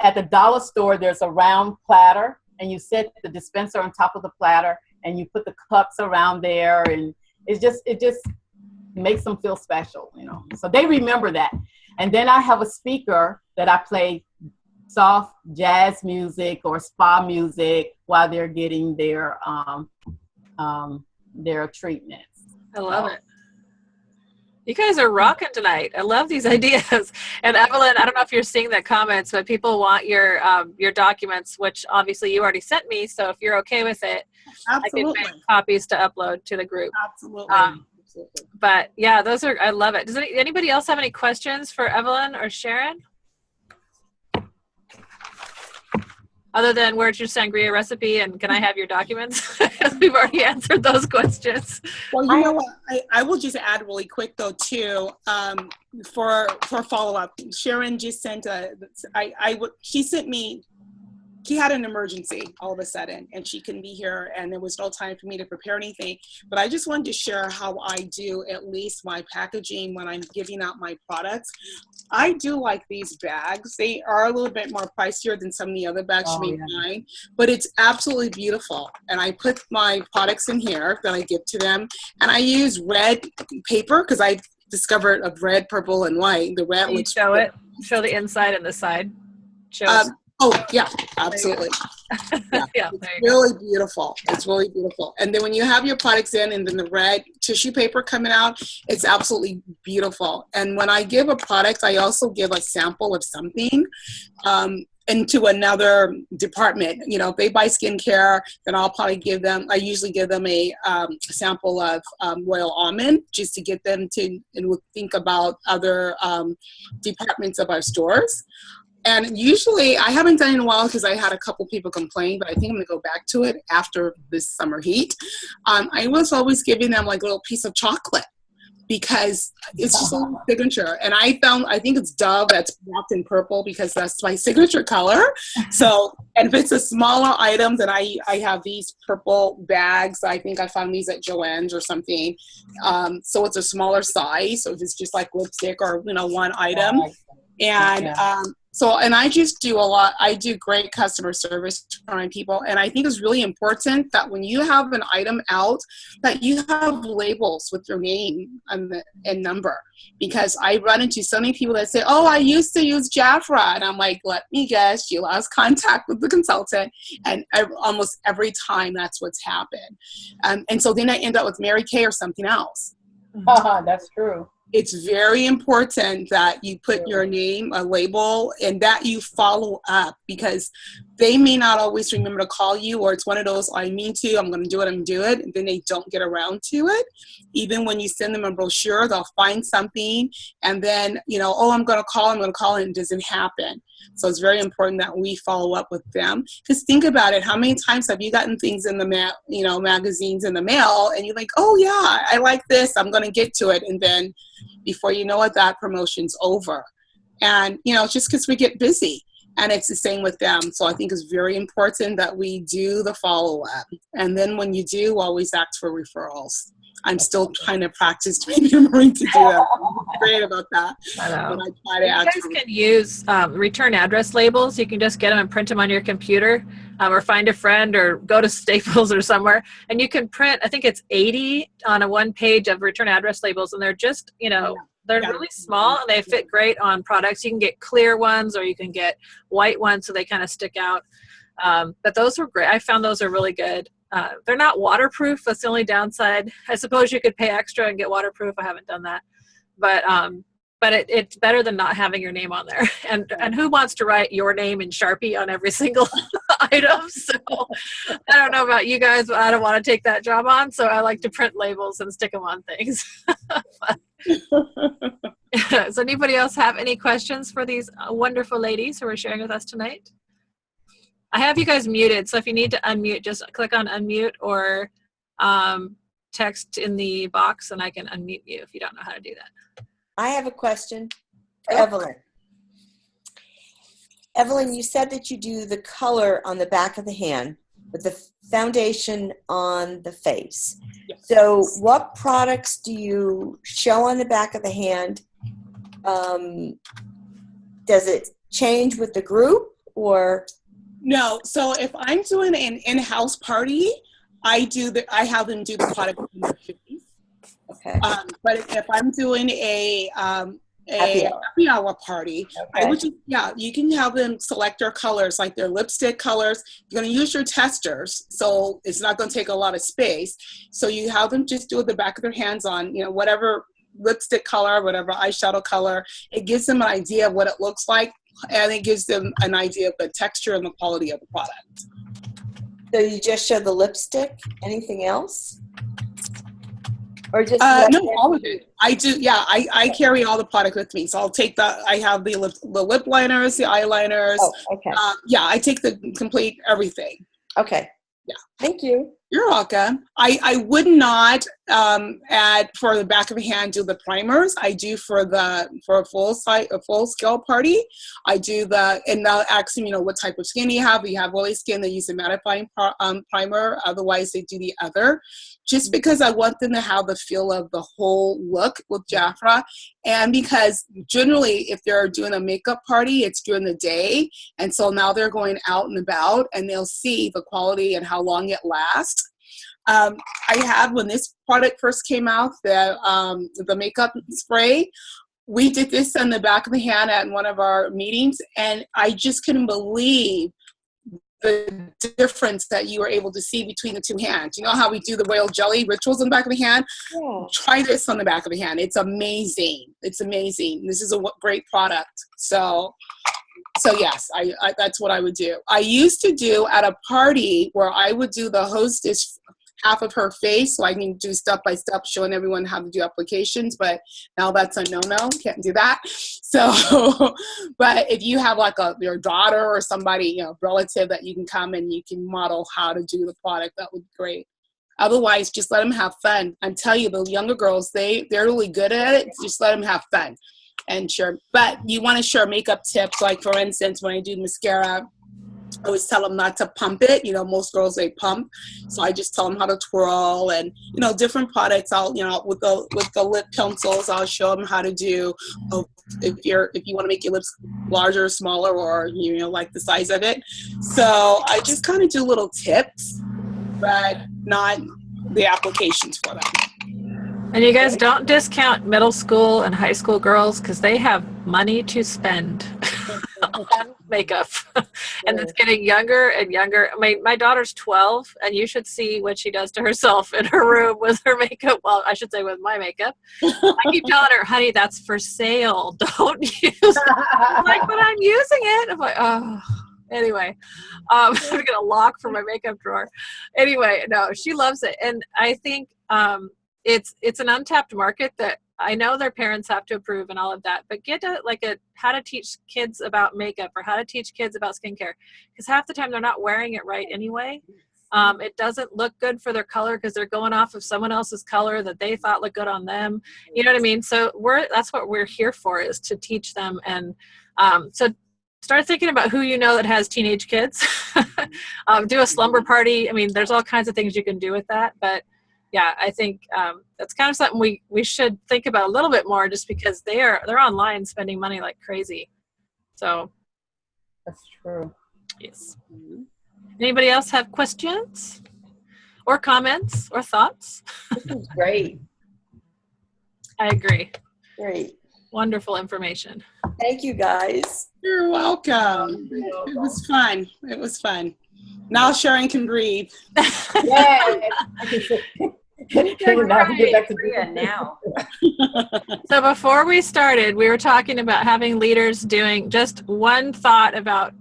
at the dollar store, there's a round platter, and you set the dispenser on top of the platter, and you put the cups around there, and it just makes them feel special, you know. So they remember that. And then I have a speaker that I play soft jazz music or spa music while they're getting their treatments. I love it. You guys are rocking tonight. I love these ideas. And Evelyn, I don't know if you're seeing the comments, but people want your documents, which obviously you already sent me. So if you're okay with it, Absolutely. I can make copies to upload to the group. Absolutely. But yeah, I love it. Does anybody else have any questions for Evelyn or Sharon? Other than where's your sangria recipe and can I have your documents? We've already answered those questions. Well, you know what? I will just add really quick though too, for follow-up. Sharon just sent she sent me, she had an emergency all of a sudden and she couldn't be here and there was no time for me to prepare anything. But I just wanted to share how I do at least my packaging when I'm giving out my products. I do like these bags. They are a little bit more pricier than some of the other bags you may find, but it's absolutely beautiful. And I put my products in here that I give to them, and I use red paper because I discovered of red, purple, and white. The red would show it. Show the inside and the side. Oh yeah, absolutely. Yeah, it's really beautiful. It's really beautiful. And then when you have your products in and then the red tissue paper coming out, it's absolutely beautiful. And when I give a product, I also give a sample of something into another department. You know, if they buy skincare, then I'll probably I usually give them a sample of royal almond just to get them to think about other departments of our stores. And usually, I haven't done it in a while because I had a couple people complain, but I think I'm going to go back to it after this summer heat. I was always giving them like a little piece of chocolate because it's just a little signature. And I think it's Dove that's wrapped in purple because that's my signature color. So, and if it's a smaller item, then I have these purple bags. I think I found these at Joann's or something. So it's a smaller size. So if it's just like lipstick or, one item. And and I just do I do great customer service for my people. And I think it's really important that when you have an item out, that you have labels with your name and number. Because I run into so many people that say, oh, I used to use Jafra. And I'm like, let me guess, you lost contact with the consultant. And almost every time that's what's happened. And so then I end up with Mary Kay or something else. That's true. It's very important that you put your name, a label, and that you follow up because they may not always remember to call you, or it's one of those, I mean to, I'm going to do it, and then they don't get around to it. Even when you send them a brochure, they'll find something, and then, oh, I'm going to call, and it doesn't happen. So it's very important that we follow up with them. Because think about it, how many times have you gotten things in the mail, magazines in the mail, and you're like, oh yeah, I like this, I'm going to get to it, and then before you know it, that promotion's over. And, just because we get busy. And it's the same with them. So I think it's very important that we do the follow-up. And then when you do, always ask for referrals. I'm still trying to practice remembering to do that. I'm great about that. I know. But I try to you guys can use return address labels. You can just get them and print them on your computer, or find a friend or go to Staples or somewhere. And you can print, I think it's 80 on a one page of return address labels. And they're just, they're really small and they fit great on products. You can get clear ones or you can get white ones so they kind of stick out. But those were great. I found those are really good. They're not waterproof. That's the only downside. I suppose you could pay extra and get waterproof. I haven't done that. But it's better than not having your name on there. And who wants to write your name in Sharpie on every single item? So I don't know about you guys, but I don't want to take that job on. So I like to print labels and stick them on things. Does anybody else have any questions for these wonderful ladies who are sharing with us tonight? I have you guys muted, so if you need to unmute, just click on unmute or text in the box and I can unmute you if you don't know how to do that. I have a question for Evelyn. Evelyn, you said that you do the color on the back of the hand with the foundation on the face. Yes. So what products do you show on the back of the hand? Does it change with the group or? No. So if I'm doing an in-house party, I have them do the product in their face. Okay. But if I'm doing a happy hour party, okay. I would you can have them select their colors, like their lipstick colors. You're going to use your testers, so it's not going to take a lot of space. So you have them just do it the back of their hands on, whatever lipstick color, whatever eyeshadow color. It gives them an idea of what it looks like, and it gives them an idea of the texture and the quality of the product. So you just show the lipstick? Anything else? Or just no, all of it. I do. Yeah, I carry all the product with me. So I'll take I have the lip liners, the eyeliners. Oh, okay. I take the complete everything. Okay. Yeah. Thank you. You're welcome. I would not add for the back of the hand do the primers. I do for a full scale party. I do and they'll ask them, what type of skin you have. If you have oily skin, they use a mattifying primer. Otherwise, they do the other. Just because I want them to have the feel of the whole look with Jafra, and because generally if they're doing a makeup party, it's during the day, and so now they're going out and about, and they'll see the quality and how long it lasts. I had, when this product first came out, the makeup spray, we did this on the back of the hand at one of our meetings, and I just couldn't believe the difference that you were able to see between the two hands. You know how we do the royal jelly rituals on the back of the hand? Yeah. Try this on the back of the hand. It's amazing. It's amazing. This is a great product. So yes, I that's what I would do. I used to do at a party where I would do the hostess half of her face, so I can do step by step showing everyone how to do applications, but now that's a no-no, can't do that. So, but if you have like your daughter or somebody, you know, relative that you can come and you can model how to do the product, that would be great. Otherwise, just let them have fun. I tell you, the younger girls, they're really good at it. Just let them have fun and share. But you want to share makeup tips. Like, for instance, when I do mascara, I always tell them not to pump it. You know, most girls, they pump. So I just tell them how to twirl and, you know, different products. I'll, you know, with the lip pencils, I'll show them how to do, if you want to make your lips larger or smaller, or, you know, like the size of it. So I just kind of do little tips, but not the applications for them. And you guys don't discount middle school and high school girls because they have money to spend on makeup. And it's getting younger and younger. I mean, my daughter's 12, and you should see what she does to herself in her room with her makeup. Well, I should say with my makeup. I keep telling her, honey, that's for sale. Don't use it. I'm like, but I'm using it. I'm like, oh. Anyway, I'm going to lock for my makeup drawer. Anyway, no, she loves it. And I think it's an untapped market that I know their parents have to approve and all of that, but get a how to teach kids about makeup or how to teach kids about skincare, because half the time they're not wearing it right anyway. It doesn't look good for their color because they're going off of someone else's color that they thought looked good on them. You know what I mean? So that's what we're here for, is to teach them. And so start thinking about who you know that has teenage kids. Do a slumber party. I mean, there's all kinds of things you can do with that. But yeah, I think that's kind of something we should think about a little bit more, just because they're online spending money like crazy. So That's true. yes. Anybody else have questions or comments or thoughts? This is great. I agree. Great. Wonderful information. Thank you, guys. You're welcome. It was fun. It was fun. Now Sharon can breathe. Yeah. Now. So before we started, we were talking about having leaders doing just one thought about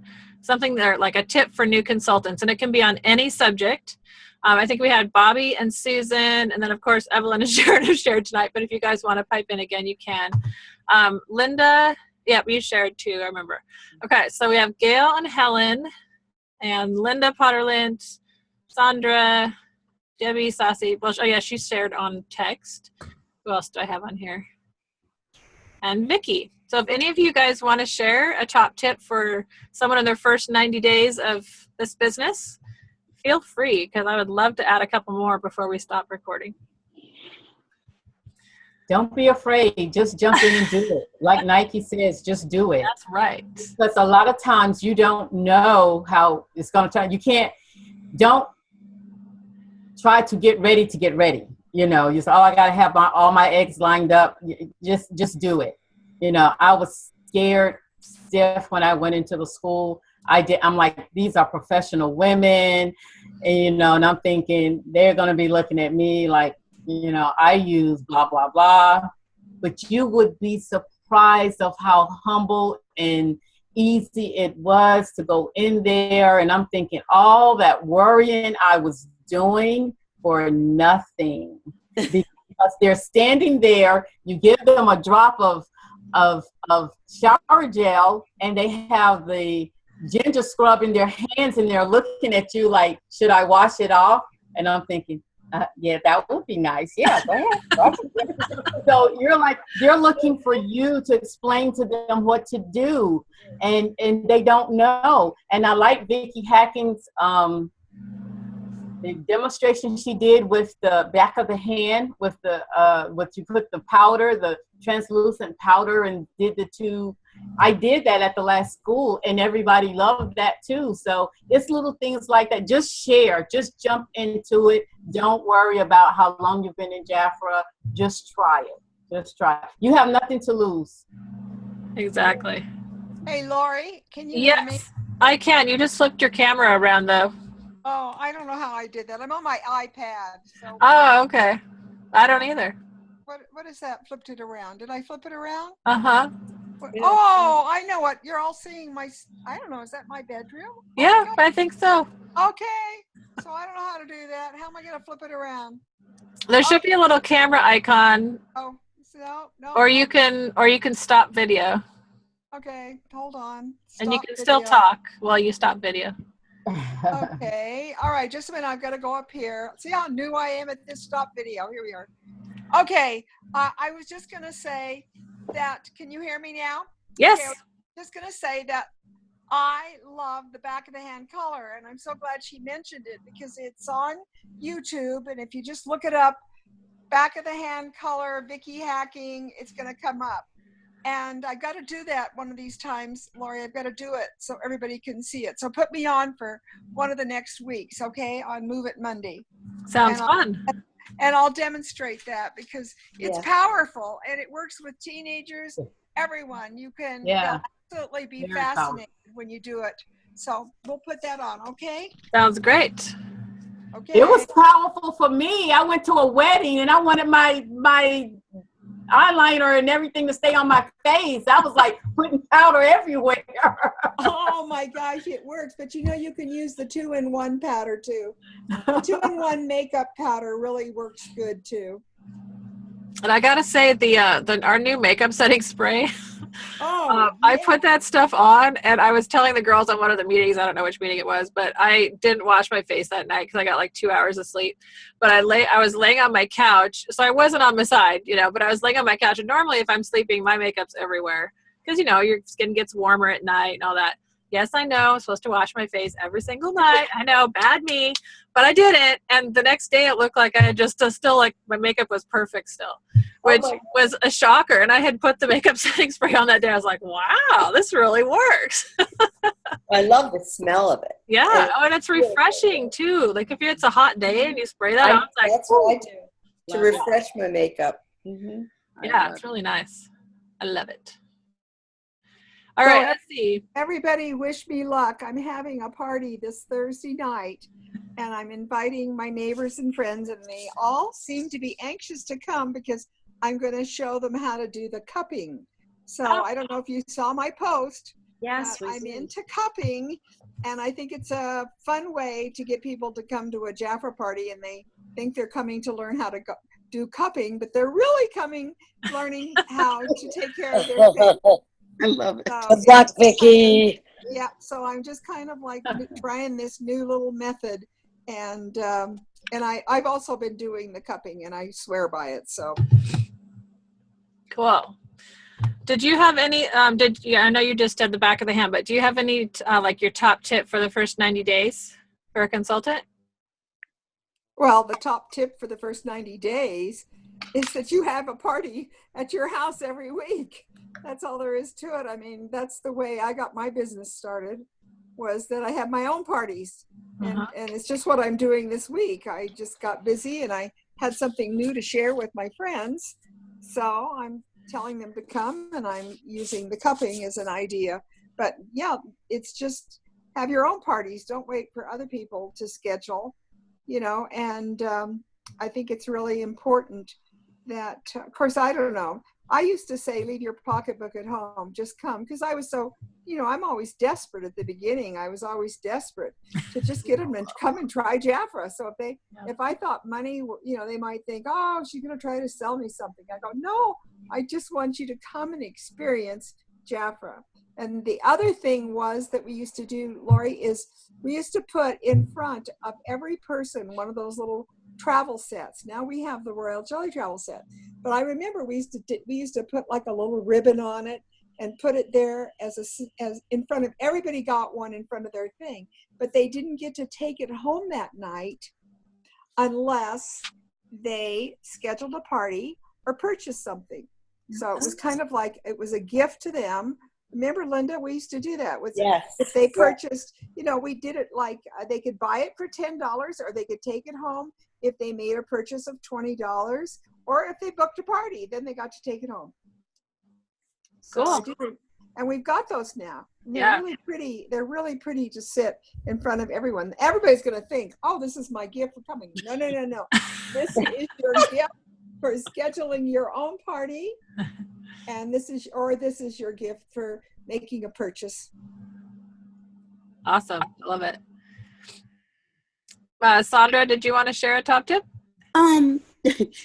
something there, like a tip for new consultants, and it can be on any subject. I think we had Bobby and Susan, and then of course Evelyn and Sharon have shared tonight, but if you guys want to pipe in again, you can. Linda, yeah, you shared too, I remember. Okay, so we have Gail and Helen, and Linda Potterlint, Sandra, Debbie Sassy. Well, oh yeah, she shared on text. Who else do I have on here? And Vicky. So if any of you guys want to share a top tip for someone in their first 90 days of this business, feel free, because I would love to add a couple more before we stop recording. Don't be afraid. Just jump in and do it. Like Nike says, just do it. That's right. Because a lot of times you don't know how it's going to turn. Don't try to get ready to get ready. You know, you say, oh, I got to have all my eggs lined up. Just do it. You know, I was scared stiff when I went into the school. I'm like, these are professional women, and, you know, and I'm thinking they're going to be looking at me like, you know, I use blah, blah, blah. But you would be surprised of how humble and easy it was to go in there. And I'm thinking all that worrying I was doing for nothing, because they're standing there. You give them a drop of shower gel, and they have the ginger scrub in their hands, and they're looking at you like, should I wash it off? And I'm thinking, yeah, that would be nice. Yeah, go ahead. So you're like, they're looking for you to explain to them what to do, and they don't know. And I like Vicki Hacking's the demonstration she did with the back of the hand, with the what you put the powder, the translucent powder, and did the two. I did that at the last school, and everybody loved that too. So it's little things like that. Just share, just jump into it. Don't worry about how long you've been in Jafra. Just try it. Just try it. You have nothing to lose. Exactly. Hey, Lori, can you hear me? Yes, I can. You just flipped your camera around though. Oh, I don't know how I did that. I'm on my iPad. So Oh, okay. I don't either. what is that? Flipped it around. Did I flip it around? Uh-huh. Oh, I know what. You're all seeing my, I don't know, is that my bedroom? Yeah, Okay. I think so. Okay. So I don't know how to do that. How am I going to flip it around? There should be a little camera icon, Oh, no. or you can stop video, Okay, hold on. and you Stop can still video. talk while you stop video. Okay. All right. Just a minute. I've got to go up here. See how new I am at this stop video. Here we are. Okay. I was just going to say that. Can you hear me now? Yes. Okay, I was just going to say that I love the back of the hand color, and I'm so glad she mentioned it because it's on YouTube. And if you just look it up, back of the hand color, Vicky hacking, it's going to come up. And I got to do that one of these times, Lori. I've got to do it so everybody can see it. So put me on for one of the next weeks, okay? On Move It Monday. Sounds And fun. And I'll demonstrate that because it's Yeah. powerful and it works with teenagers, everyone. You can Yeah. absolutely be Very powerful. fascinated when you do it. So we'll put that on, okay? Sounds great. Okay. It was powerful for me. I went to a wedding and I wanted my eyeliner and everything to stay on my face. I was like putting powder everywhere. Oh my gosh, it works. But you know, you can use the 2-in-1 powder too. The 2-in-1 makeup powder really works good too. And I gotta say, our new makeup setting spray. Oh, I put that stuff on, and I was telling the girls on one of the meetings. I don't know which meeting it was, but I didn't wash my face that night because I got like 2 hours of sleep. But I was laying on my couch, so I wasn't on my side, but I was laying on my couch. And normally, if I'm sleeping, my makeup's everywhere because your skin gets warmer at night and all that. Yes, I know I'm supposed to wash my face every single night. I know, bad me, but I didn't. And the next day, it looked like I had just still like my makeup was perfect still, which was a shocker. And I had put the makeup setting spray on that day. I was like, wow, this really works. I love the smell of it. Yeah. And it's refreshing too. Like if it's a hot day and you spray that on, it's like, that's what I do to Love it. refresh my makeup. Mm-hmm. Yeah, it's really nice. I love it. All right, let's see. Everybody wish me luck. I'm having a party this Thursday night and I'm inviting my neighbors and friends, and they all seem to be anxious to come because I'm going to show them how to do the cupping. So I don't know if you saw my post. Yes, I'm into cupping, and I think it's a fun way to get people to come to a Jaffa party, and they think they're coming to learn how to do cupping, but they're really learning how to take care of their family. I love it. Good luck, Vicky. Yeah, so I'm just kind of like trying this new little method, and I've also been doing the cupping, and I swear by it. So cool. Did you have any? I know you just did the back of the hand, but do you have any like your top tip for the first 90 days for a consultant? well, the top tip for the first 90 days is that you have a party at your house every week. That's all there is to it. I mean, that's the way I got my business started, was that I have my own parties. And it's just what I'm doing this week. I just got busy and I had something new to share with my friends. So I'm telling them to come, and I'm using the cupping as an idea. But yeah, it's just have your own parties. Don't wait for other people to schedule, and I think it's really important that, of course, I don't know. I used to say, leave your pocketbook at home, just come. Because I was so, I'm always desperate at the beginning. I was always desperate to just get them and come and try Jafra. So if I thought money, they might think, oh, she's going to try to sell me something. I go, no, I just want you to come and experience Jafra. And the other thing was that we used to do, Lori, is we used to put in front of every person one of those little travel sets. Now we have the Royal Jelly travel set, but I remember we used to put like a little ribbon on it and put it there as in front of everybody. Got one in front of their thing, but they didn't get to take it home that night unless they scheduled a party or purchased something. So it was kind of like it was a gift to them. Remember, Linda, we used to do that. Yes. If they purchased, we did it like they could buy it for $10 or they could take it home if they made a purchase of $20, or if they booked a party, then they got to take it home. Cool. So and we've got those now. And they're really pretty. They're really pretty to sit in front of everyone. Everybody's going to think, oh, this is my gift for coming. No. This is your gift for scheduling your own party. And this is your gift for making a purchase. Awesome. I love it. Sandra, did you want to share a top tip?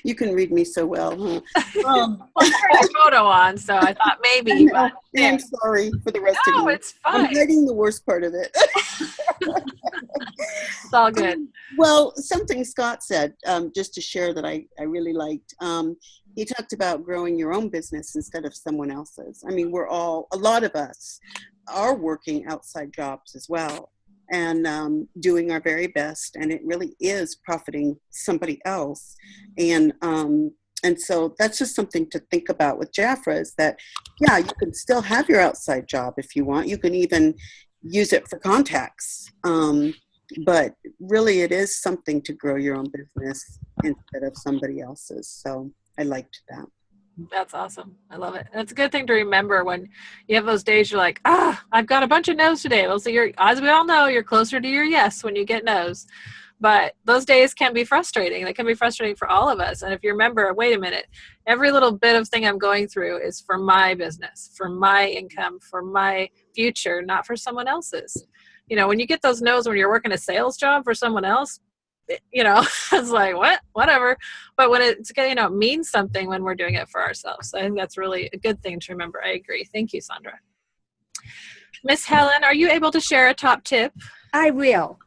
You can read me so well, huh? Well, I turned your photo on, so I thought maybe. But I'm sorry for the rest of you. No, it's fine. I'm hiding the worst part of it. It's all good. Well, something Scott said, just to share that I really liked. He talked about growing your own business instead of someone else's. I mean, a lot of us are working outside jobs as well, and doing our very best, and it really is profiting somebody else. And so that's just something to think about with Jafra, is that, yeah, you can still have your outside job if you want. You can even use it for contacts. But really it is something to grow your own business instead of somebody else's. So I liked that. That's awesome. I love it. And it's a good thing to remember when you have those days you're like, I've got a bunch of no's today. Well, so as we all know, you're closer to your yes when you get no's. But those days can be frustrating. They can be frustrating for all of us. And if you remember, wait a minute, every little bit of thing I'm going through is for my business, for my income, for my future, not for someone else's. You know, when you get those no's when you're working a sales job for someone else, you know, it's like, whatever. But when it's, you know, it means something when we're doing it for ourselves. I think that's really a good thing to remember. I agree. Thank you, Sandra. Miss Helen, are you able to share a top tip? I will.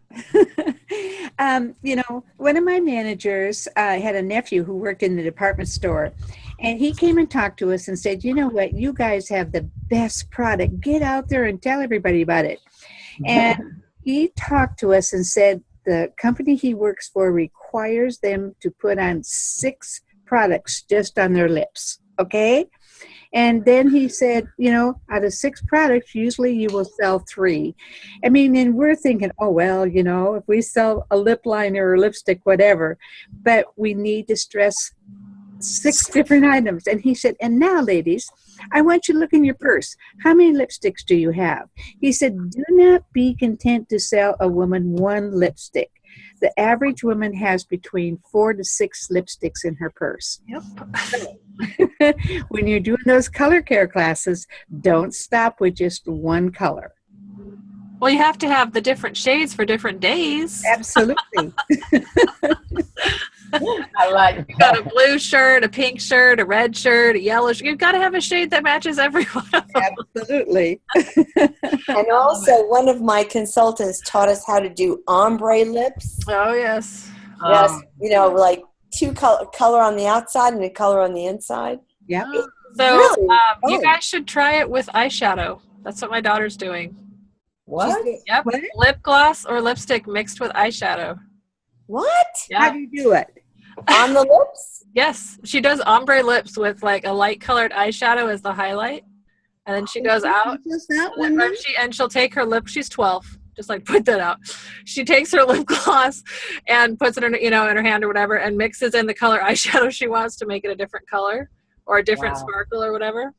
You know, one of my managers had a nephew who worked in the department store, and he came and talked to us and said, you know what, you guys have the best product. Get out there and tell everybody about it. And he talked to us and said the company he works for requires them to put on 6 products just on their lips. Okay. And then he said, you know, out of 6 products, usually you will sell 3. I mean, and we're thinking, oh, well, you know, if we sell a lip liner or lipstick, whatever, but we need to stress 6 different items. And he said, and now, ladies, I want you to look in your purse. How many lipsticks do you have? He said, do not be content to sell a woman 1 lipstick. The average woman has between 4 to 6 lipsticks in her purse. Yep. When you're doing those color care classes, don't stop with just 1 color. Well, you have to have the different shades for different days. Absolutely. I like that. You got a blue shirt, a pink shirt, a red shirt, a yellow shirt. You've got to have a shade that matches everyone. Absolutely. And also, one of my consultants taught us how to do ombre lips. Oh, yes. Yes, you know, like 2 color on the outside and a color on the inside. Yeah. So Really? you guys should try it with eyeshadow. That's what my daughter's doing. What? Yep. What? Lip gloss or lipstick mixed with eyeshadow. What? Yeah. How do you do it? On the lips? Yes. She does ombre lips with like a light colored eyeshadow as the highlight. And then she goes out. Just that one. And she'll take her lip. She's 12. Just like put that out. She takes her lip gloss and puts it in, you know, in her hand or whatever, and mixes in the color eyeshadow she wants to make it a different color or a different sparkle or whatever.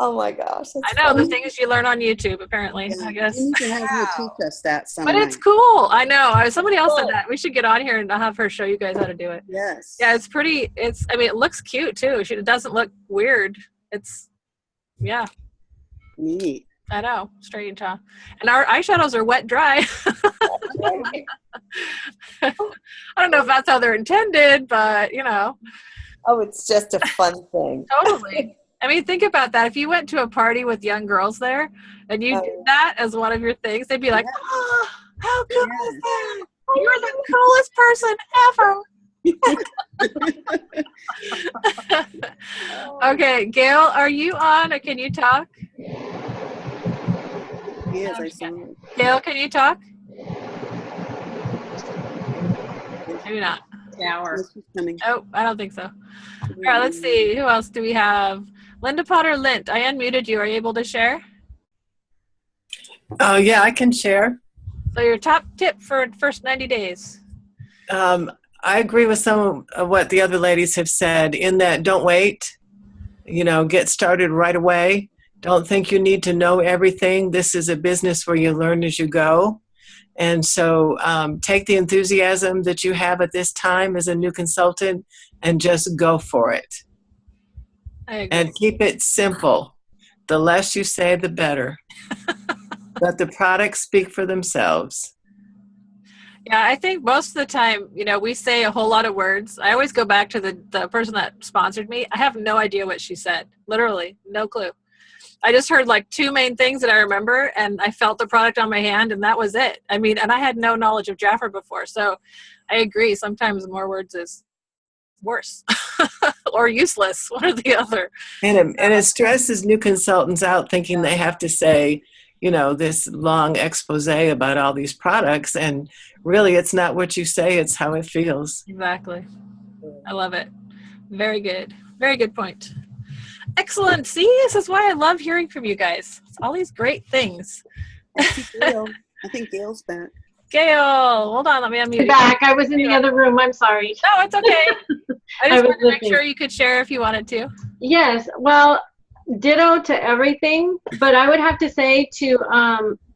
Oh my gosh. I know, the thing is you learn on YouTube apparently, I guess. You need to have her teach us that sometime. But it's cool. I know. Somebody else said that. We should get on here and have her show you guys how to do it. Yes. Yeah, it's pretty. I mean, it looks cute too. It doesn't look weird. Yeah. Neat. I know. Strange, huh? And our eyeshadows are wet dry. I don't know if that's how they're intended, but you know. Oh, it's just a fun thing. Totally. I mean, think about that. If you went to a party with young girls there and you did that as one of your things, they'd be like, oh, how cool is that? You're the coolest person ever. Okay, Gail, are you on or can you talk? Yes, I saw it. Gail, can you talk? Maybe not. Oh, I don't think so. All right, let's see. Who else do we have? Linda Potter Lint, I unmuted you. Are you able to share? Oh, yeah, I can share. So your top tip for first 90 days. I agree with some of what the other ladies have said in that don't wait. You know, get started right away. Don't think you need to know everything. This is a business where you learn as you go. And so take the enthusiasm that you have at this time as a new consultant and just go for it. I agree. And keep it simple. The less you say, the better. Let the products speak for themselves. Yeah, I think most of the time, we say a whole lot of words. I always go back to the person that sponsored me. I have no idea what she said. Literally, no clue. I just heard like two main things that I remember, and I felt the product on my hand, and that was it. I mean, and I had no knowledge of Jafra before. So I agree. Sometimes more words is worse or useless, one or the other. And it stresses new consultants out thinking they have to say, this long expose about all these products. And really, it's not what you say, it's how it feels. Exactly. I love it. Very good. Very good point. Excellent. See, this is why I love hearing from you guys. It's all these great things. I think Gail's back. Gail, hold on. Let me unmute you. Back. I was in the other room. I'm sorry. No, it's okay. I just wanted to make sure you could share if you wanted to. Yes. Well, ditto to everything, but I would have to say to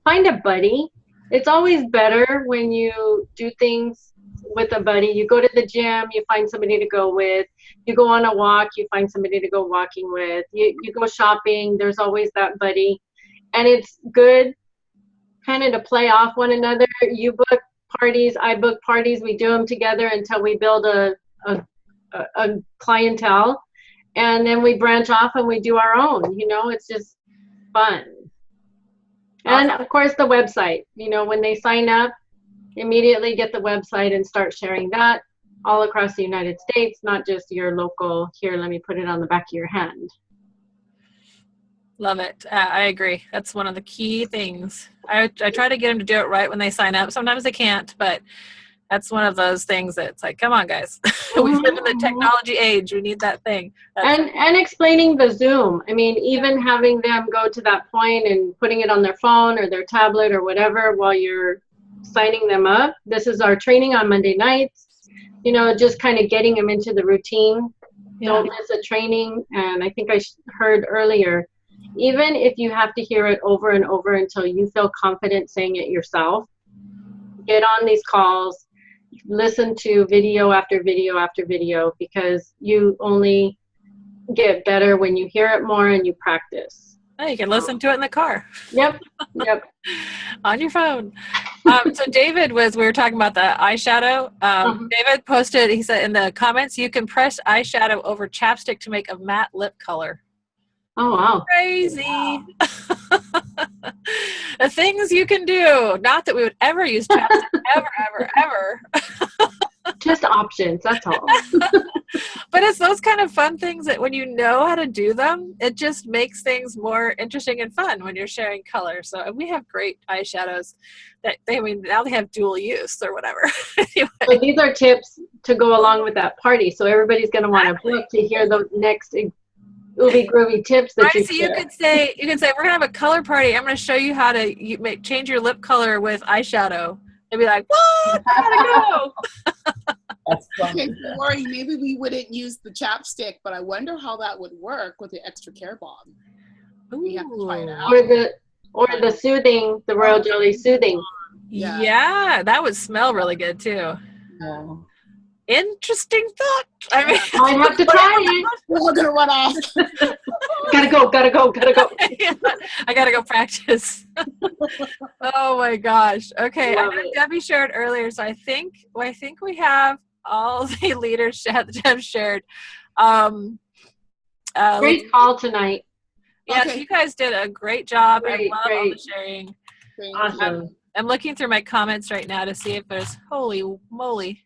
find a buddy. It's always better when you do things with a buddy. You go to the gym, you find somebody to go with. You go on a walk, you find somebody to go walking with. You go shopping, there's always that buddy. And it's good kind of to play off one another. You book parties, I book parties, we do them together until we build a clientele. And then we branch off and we do our own, it's just fun. And of course the website, when they sign up, immediately get the website and start sharing that all across the United States, not just your local, here, let me put it on the back of your hand. Love it. I agree. That's one of the key things. I try to get them to do it right when they sign up. Sometimes they can't, but that's one of those things that's like, come on, guys. We live in the technology age. We need that thing. And explaining the Zoom. I mean, even having them go to that point and putting it on their phone or their tablet or whatever while you're signing them up. This is our training on Monday nights. Just kind of getting them into the routine. Yeah. Don't miss a training. And I think I heard earlier, even if you have to hear it over and over until you feel confident saying it yourself, get on these calls. Listen to video after video after video, because you only get better when you hear it more and you practice. Oh, you can listen to it in the car. Yep. On your phone. So David we were talking about the eyeshadow. David posted, he said in the comments, you can press eyeshadow over chapstick to make a matte lip color. Oh, wow. Crazy. Wow. The things you can do. Not that we would ever use chapstick, ever. Just options, that's all. But it's those kind of fun things that when you know how to do them, it just makes things more interesting and fun when you're sharing color. So we have great eyeshadows that now they have dual use or whatever. Anyway. So these are tips to go along with that party. So everybody's going to want to book to hear the next ooby groovy tips that right, so you could say we're gonna have a color party. I'm gonna show you how to change your lip color with eyeshadow. They'd be like, what? I gotta go. That's funny. Okay, don't worry, maybe we wouldn't use the chapstick, but I wonder how that would work with the extra care bomb. We have to find out. Or the soothing, the royal jelly soothing. Yeah, that would smell really good too. Yeah. Interesting thought. I mean, I'd have to try it. We're all gonna run off. Gotta go. Yeah, I gotta go practice. Oh my gosh. Okay, I know Debbie shared earlier, so I think we have all the leaders that have shared. Great call tonight. Yes, okay. You guys did a great job. Great, I love all the sharing. Awesome. I'm looking through my comments right now to see if there's, holy moly.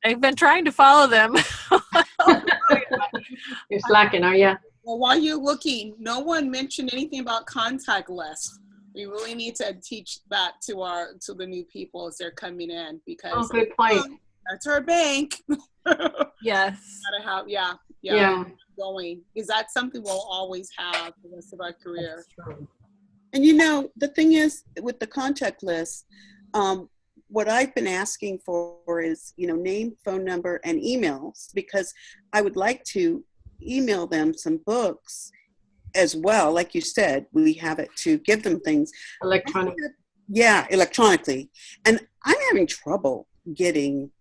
I've been trying to follow them. You're slacking, are you? Well, while you're looking, no one mentioned anything about contact lists. We really need to teach that to the new people as they're coming in, because good point. That's our bank. Yes. Gotta have, yeah. Going. Is that something we'll always have the rest of our career? And the thing is with the contact list, what I've been asking for is, name, phone number, and emails, because I would like to email them some books as well. Like you said, we have it to give them things. Electronically. Yeah, electronically. And I'm having trouble getting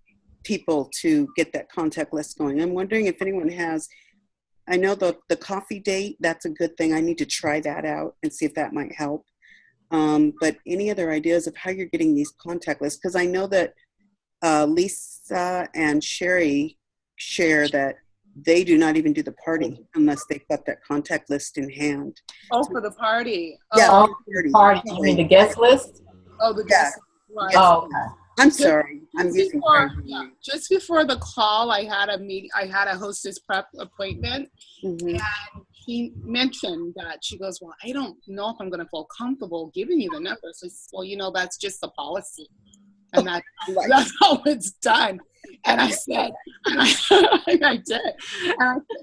people to get that contact list going. I'm wondering if anyone has, I know the coffee date, that's a good thing. I need to try that out and see if that might help. But any other ideas of how you're getting these contact lists? Because I know that Lisa and Sherry share that they do not even do the party unless they've got that contact list in hand. Oh, for the party. Yeah, Oh, for the party. You mean the guest list? Oh, the guest. Right. Oh, okay. I'm sorry. I'm Just using before, just before the call, I had a meeting. I had a hostess prep appointment, and she mentioned that she goes, "Well, I don't know if I'm going to feel comfortable giving you the numbers." So I said, well, you know, that's just the policy, and that's how it's done. And I said, and I did,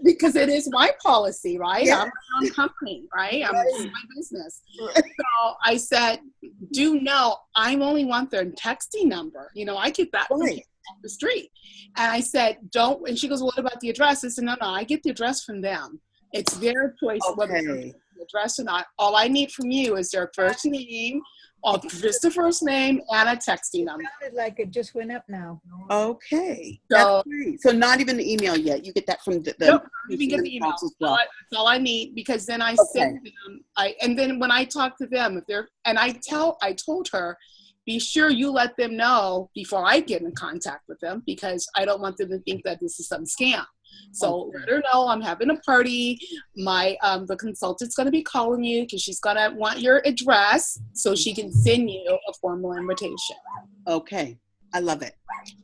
because it is my policy, right? Yeah. I'm my own company, right? This is my business. So I said, do know I only want their texting number. You know, I get that from people off the street. And I said, don't. And she goes, well, what about the address? I said, no, I get the address from them. It's their choice whether they get the address or not. All I need from you is their first name, or just the first name, and a texting number. It sounded like it just went up now. Okay. So, that's great. So not even the email yet. You get that from the nope, you can get the email. That's all I need, because then I send them. And then when I talk to them, if they're, and I told her, be sure you let them know before I get in contact with them, because I don't want them to think that this is some scam. So let her know I'm having a party. The consultant's going to be calling you because she's going to want your address so she can send you a formal invitation. Okay. I love it.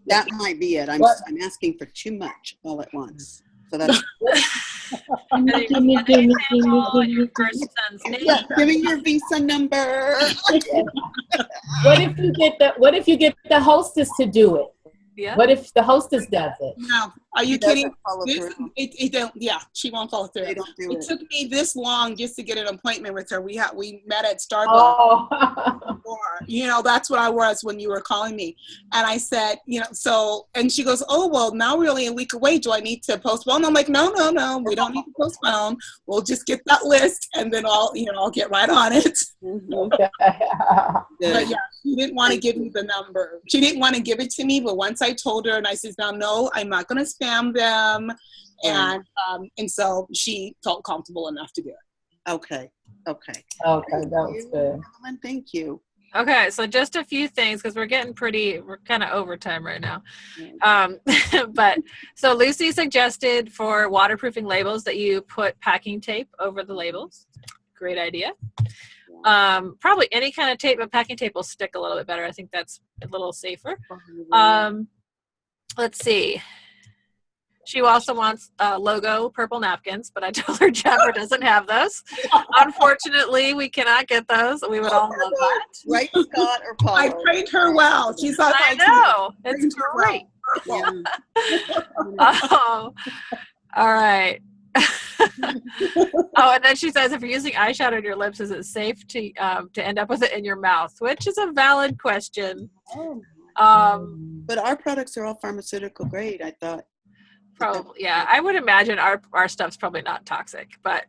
That might be it. I'm asking for too much all at once. So that's Give me your first son's name. yeah, give me your Visa number. What if you get the hostess to do it? Yeah. What if the hostess does it? No, are you kidding? She won't follow through. They don't do it. It took me this long just to get an appointment with her. We met at Starbucks. Oh. You know, that's what I was when you were calling me. And I said, you know, so, and she goes, oh, well, now we're only a week away. Do I need to postpone? I'm like, no, we don't need to postpone. We'll just get that list and then I'll get right on it. Okay. But yeah, she didn't want to give me the number. She didn't want to give it to me, but once I told her, and I said, no, I'm not going to spam them. And so she felt comfortable enough to do it. Okay, that was good. Thank you. Okay, so just a few things, because we're kind of overtime right now. But so Lucy suggested for waterproofing labels that you put packing tape over the labels. Great idea. Probably any kind of tape, but packing tape will stick a little bit better. I think that's a little safer. Let's see. She also wants logo purple napkins, but I told her Jaffer doesn't have those. Unfortunately, we cannot get those. We would all love that. Right, Scott or Paul? I trained her well. She thought I know. It's great. Well. Oh, all right. Oh, and then she says, if you're using eyeshadow on your lips, is it safe to end up with it in your mouth? Which is a valid question. But our products are all pharmaceutical grade, I thought. Probably, yeah. I would imagine our stuff's probably not toxic, but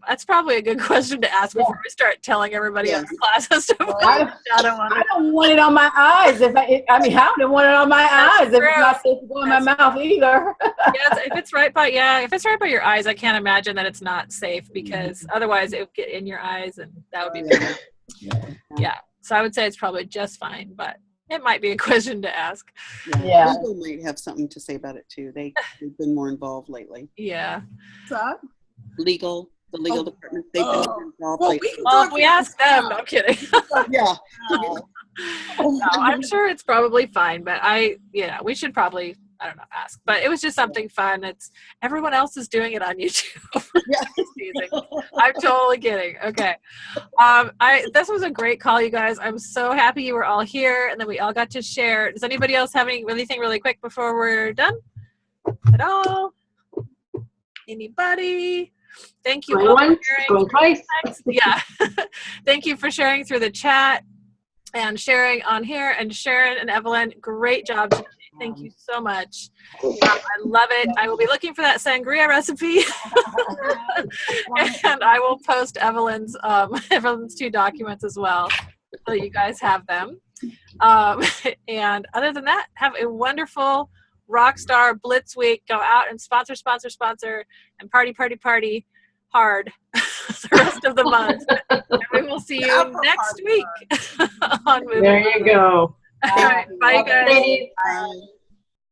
that's probably a good question to ask before we start telling everybody in the class and stuff. I don't want it on my eyes. I don't want it on my eyes. If it's not safe to go in my mouth either. If it's right by your eyes, I can't imagine that it's not safe, because otherwise it would get in your eyes, and that would be bad. Yeah. So I would say it's probably just fine, but it might be a question to ask. Yeah. Legal might have something to say about it too. They've been more involved lately. Yeah. What's that? The legal department. They've been more involved lately. Well, we asked them. No, I'm kidding. Yeah. No, I'm sure it's probably fine, but we should probably, I don't know, ask. But it was just something fun. Everyone else is doing it on YouTube. I'm totally kidding. Okay. This was a great call, you guys. I'm so happy you were all here, and then we all got to share. Does anybody else have anything really quick before we're done at all? Anybody? Thank you all for sharing. Twice. Yeah. Thank you for sharing through the chat and sharing on here. And Sharon and Evelyn, great job today. Thank you so much. I love it. I will be looking for that sangria recipe. And I will post Evelyn's 2 documents as well, so you guys have them. And other than that, have a wonderful Rockstar Blitz week. Go out and sponsor, and party hard. the rest of the month. And we will see you next week on Movie. There you go. All right, bye guys. Ladies. Bye.